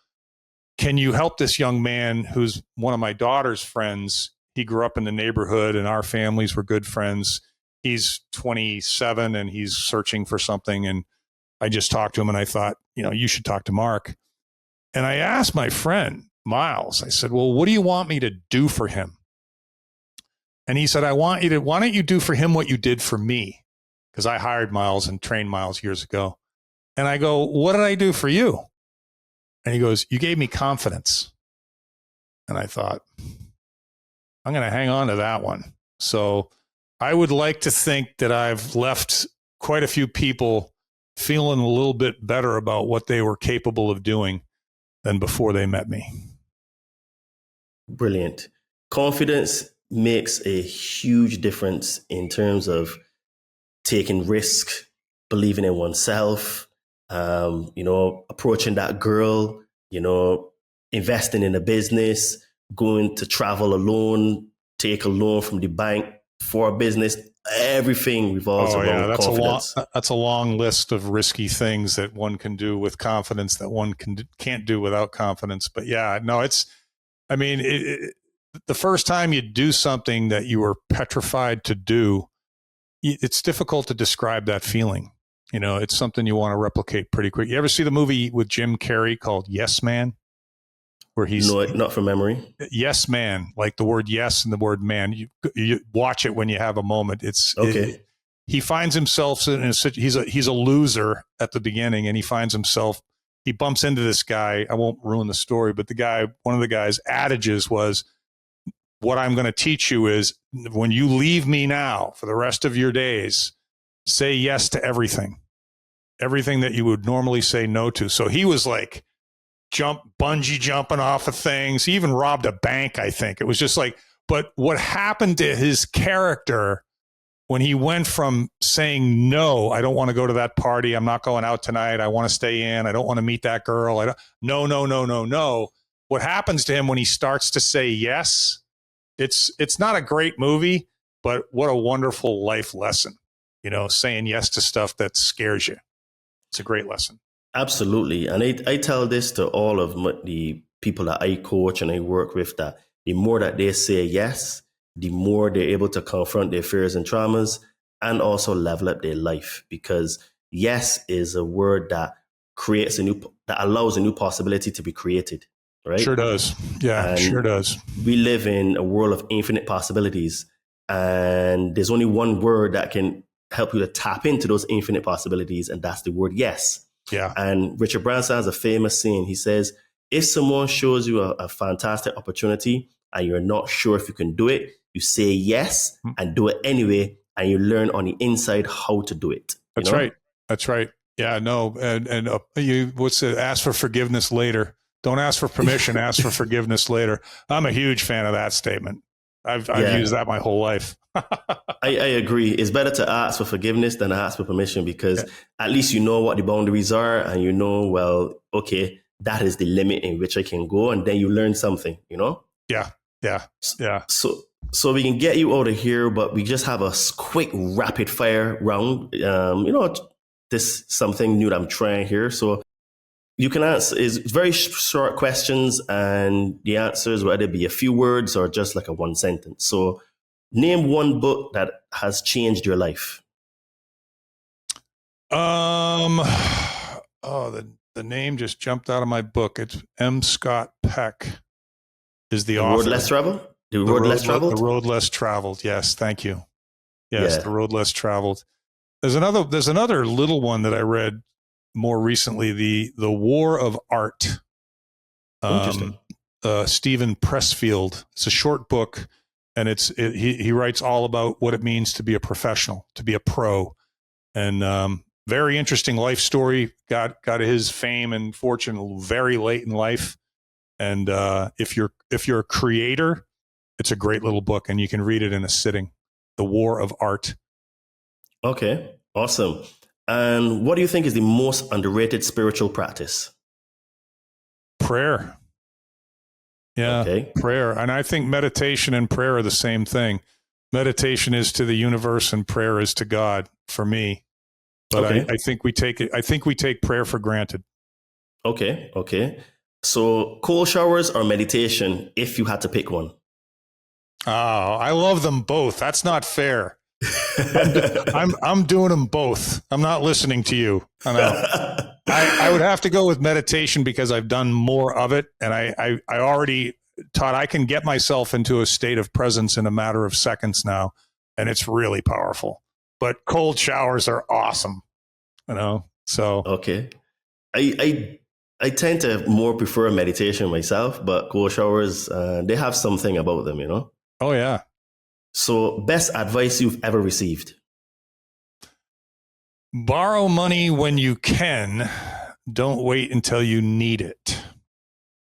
can you help this young man who's one of my daughter's friends? He grew up in the neighborhood and our families were good friends. He's 27 and he's searching for something. And I just talked to him and I thought, you should talk to Mark. And I asked my friend, Miles, I said, well, what do you want me to do for him? And he said, why don't you do for him what you did for me? Because I hired Miles and trained Miles years ago. And I go, what did I do for you? And he goes, you gave me confidence. And I thought, I'm going to hang on to that one. So I would like to think that I've left quite a few people feeling a little bit better about what they were capable of doing than before they met me. Brilliant. Confidence makes a huge difference in terms of taking risk, believing in oneself, approaching that girl, investing in a business, going to travel alone, take a loan from the bank for a business. Everything revolves around confidence. That's a long list of risky things that one can do with confidence that one can't do without confidence. But yeah, no, the first time you do something that you were petrified to do, it's difficult to describe that feeling. It's something you want to replicate pretty quick. You ever see the movie with Jim Carrey called Yes Man? Where he's not from memory. Yes Man, like the word yes and the word man. You watch it when you have a moment. It's okay. He finds himself in a situation. He's a loser at the beginning, and he bumps into this guy. I won't ruin the story, but one of the guy's adages was, what I'm going to teach you is when you leave me now for the rest of your days, say yes to everything that you would normally say no to. So he was like bungee jumping off of things. He even robbed a bank, I think. It was just like, but what happened to his character when he went from saying, no, I don't want to go to that party. I'm not going out tonight. I want to stay in. I don't want to meet that girl. No. What happens to him when he starts to say yes? It's not a great movie, but what a wonderful life lesson, saying yes to stuff that scares you. It's a great lesson. Absolutely. And I tell this to all of the people that I coach and I work with, that the more that they say yes, the more they're able to confront their fears and traumas and also level up their life. Because yes is a word that that allows a new possibility to be created, right? Sure does. Yeah, and sure does. We live in a world of infinite possibilities, and there's only one word that can help you to tap into those infinite possibilities, and that's the word yes. Yeah. And Richard Branson has a famous saying. He says, if someone shows you a fantastic opportunity and you're not sure if you can do it, you say yes and do it anyway, and you learn on the inside how to do it. That's right. That's right. Yeah, no. And ask for forgiveness later. Don't ask for permission, ask for forgiveness later. I'm a huge fan of that statement. I've used that my whole life. I agree. It's better to ask for forgiveness than ask for permission, because at least you know what the boundaries are, and you know, well, okay, that is the limit in which I can go, and then you learn something, Yeah. So we can get you out of here, but we just have a quick rapid fire round. This is something new that I'm trying here. So you can answer is very short questions, and the answers whether it be a few words or just like a one sentence. So name one book that has changed your life. The name just jumped out of my book. It's M. Scott Peck is the author. Road Less Traveled? The Road Less Traveled? The Road Less Traveled. Yes, thank you. Yes, The Road Less Traveled. There's another little one that I read more recently, the War of Art. Interesting. Stephen Pressfield. It's a short book, and he writes all about what it means to be a professional, to be a pro, and very interesting life story. Got his fame and fortune very late in life, and if you're a creator, it's a great little book, and you can read it in a sitting. The War of Art. Okay, awesome. And what do you think is the most underrated spiritual practice? Prayer. Yeah, okay. Prayer. And I think meditation and prayer are the same thing. Meditation is to the universe and prayer is to God for me. But okay. I think we take prayer for granted. Okay. So cold showers or meditation, if you had to pick one? Oh, I love them both. That's not fair. I'm doing them both. I'm not listening to you. I know. I would have to go with meditation because I've done more of it, and I already taught I can get myself into a state of presence in a matter of seconds now, and it's really powerful. But cold showers are awesome, So okay, I tend to more prefer meditation myself, but cold showers they have something about them, Oh yeah. So, best advice you've ever received? Borrow money when you can. Don't wait until you need it.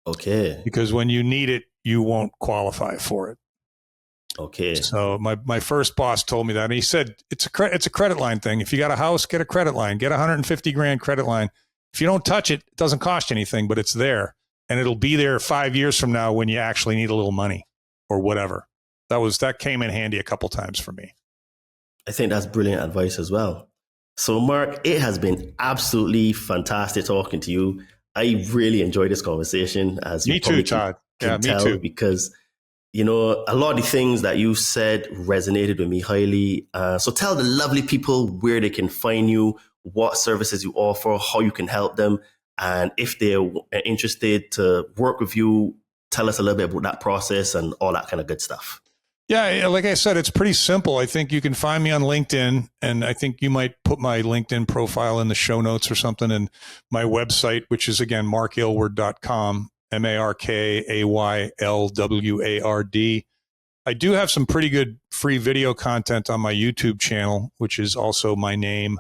Okay. Because when you need it, you won't qualify for it. Okay. So my first boss told me that, and he said it's a credit line thing. If you got a house, get a credit line. Get $150,000 credit line. If you don't touch it, it doesn't cost you anything, but it's there, and it'll be there 5 years from now when you actually need a little money or whatever. That came in handy a couple times for me. I think that's brilliant advice as well. So, Mark, it has been absolutely fantastic talking to you. I really enjoyed this conversation. Me too, Todd. Yeah, me too. Because, a lot of the things that you said resonated with me highly. So tell the lovely people where they can find you, what services you offer, how you can help them. And if they're interested to work with you, tell us a little bit about that process and all that kind of good stuff. Yeah, like I said, it's pretty simple. I think you can find me on LinkedIn, and I think you might put my LinkedIn profile in the show notes or something, and my website, which is, again, markaylward.com, MarkAylward. I do have some pretty good free video content on my YouTube channel, which is also my name.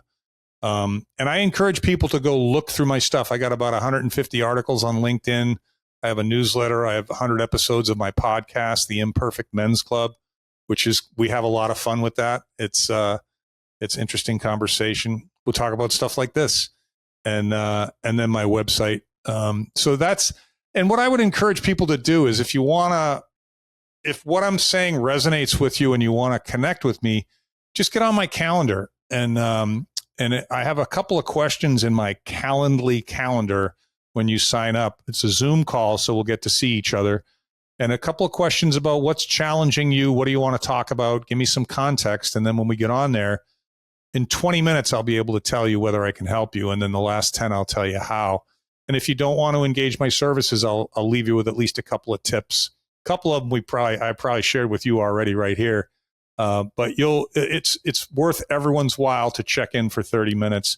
And I encourage people to go look through my stuff. I got about 150 articles on LinkedIn. I have a newsletter. I have 100 episodes of my podcast, The Imperfect Men's Club, which is, we have a lot of fun with that. It's interesting conversation. We'll talk about stuff like this, and then my website. So that's, and what I would encourage people to do is, if what I'm saying resonates with you and you want to connect with me, just get on my calendar. And I have a couple of questions in my Calendly calendar when you sign up. It's a Zoom call, so we'll get to see each other. And a couple of questions about what's challenging you. What do you want to talk about? Give me some context. And then when we get on there, in 20 minutes, I'll be able to tell you whether I can help you. And then the last 10, I'll tell you how. And if you don't want to engage my services, I'll leave you with at least a couple of tips. A couple of them I probably shared with you already right here. But it's worth everyone's while to check in for 30 minutes.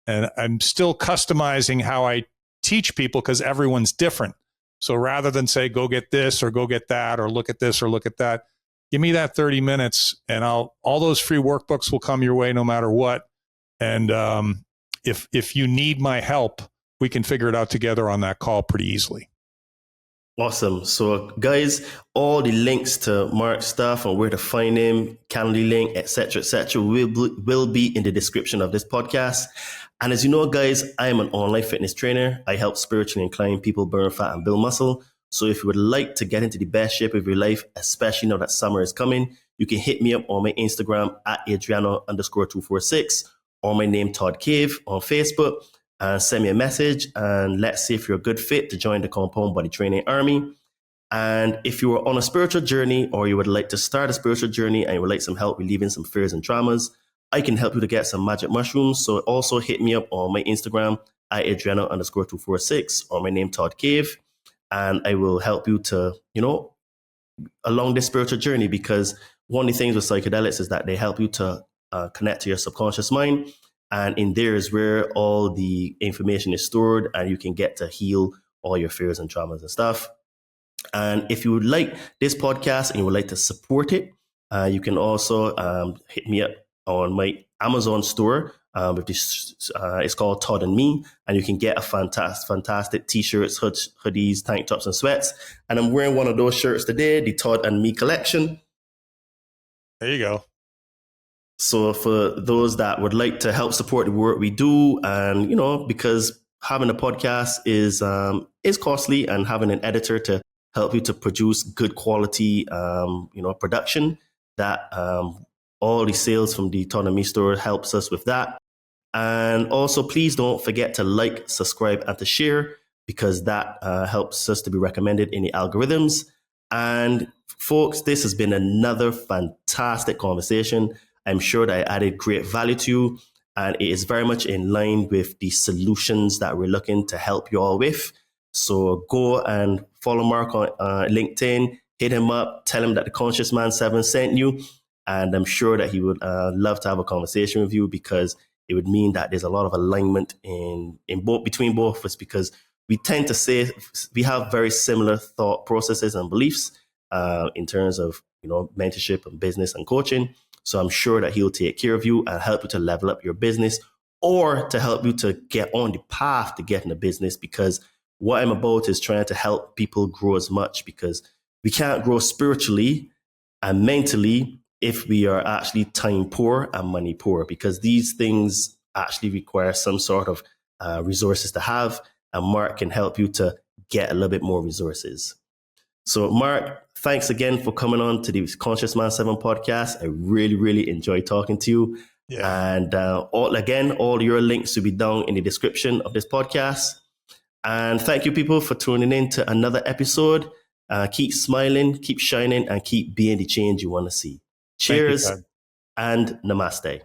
And I'm still customizing how I teach people, because everyone's different. So rather than say, go get this or go get that, or look at this or look at that, give me that 30 minutes and all those free workbooks will come your way no matter what. And if you need my help, we can figure it out together on that call pretty easily. Awesome. So guys, all the links to Mark's stuff and where to find him, Calendly link, etc., will be in the description of this podcast. And as you know, guys, I am an online fitness trainer. I help spiritually inclined people burn fat and build muscle. So if you would like to get into the best shape of your life, especially now that summer is coming, you can hit me up on my Instagram at Adriano_246, or my name, Todd Cave, on Facebook, and send me a message, and let's see if you're a good fit to join the Compound Body Training Army. And if you are on a spiritual journey, or you would like to start a spiritual journey and you would like some help relieving some fears and traumas, I can help you to get some magic mushrooms. So also hit me up on my Instagram at Adriano_246, or my name, Todd Cave, and I will help you to, along this spiritual journey, because one of the things with psychedelics is that they help you to connect to your subconscious mind. And in there is where all the information is stored, and you can get to heal all your fears and traumas and stuff. And if you would like this podcast and you would like to support it, you can also hit me up on my Amazon store. With this, it's called Todd and Me, and you can get a fantastic t-shirts, hoodies, tank tops, and sweats. And I'm wearing one of those shirts today, the Todd and Me collection. There you go. So for those that would like to help support the work we do, and because having a podcast is costly, and having an editor to help you to produce good quality production, that all the sales from the Todd and Me store helps us with that. And also, please don't forget to like, subscribe, and to share, because that helps us to be recommended in the algorithms. And folks, this has been another fantastic conversation. I'm sure that I added great value to you, and it is very much in line with the solutions that we're looking to help you all with. So go and follow Mark on LinkedIn, hit him up, tell him that the Conscious Man 7 sent you, and I'm sure that he would love to have a conversation with you, because it would mean that there's a lot of alignment between both of us, because we tend to say we have very similar thought processes and beliefs in terms of mentorship and business and coaching. So I'm sure that he'll take care of you and help you to level up your business, or to help you to get on the path to getting a business, because what I'm about is trying to help people grow as much, because we can't grow spiritually and mentally if we are actually time poor and money poor, because these things actually require some sort of resources to have, and Mark can help you to get a little bit more resources. So Mark, thanks again for coming on to the Conscious Man 7 podcast. I really, really enjoyed talking to you. Yeah. And all your links will be down in the description of this podcast. And thank you, people, for tuning in to another episode. Keep smiling, keep shining, and keep being the change you want to see. Cheers and namaste.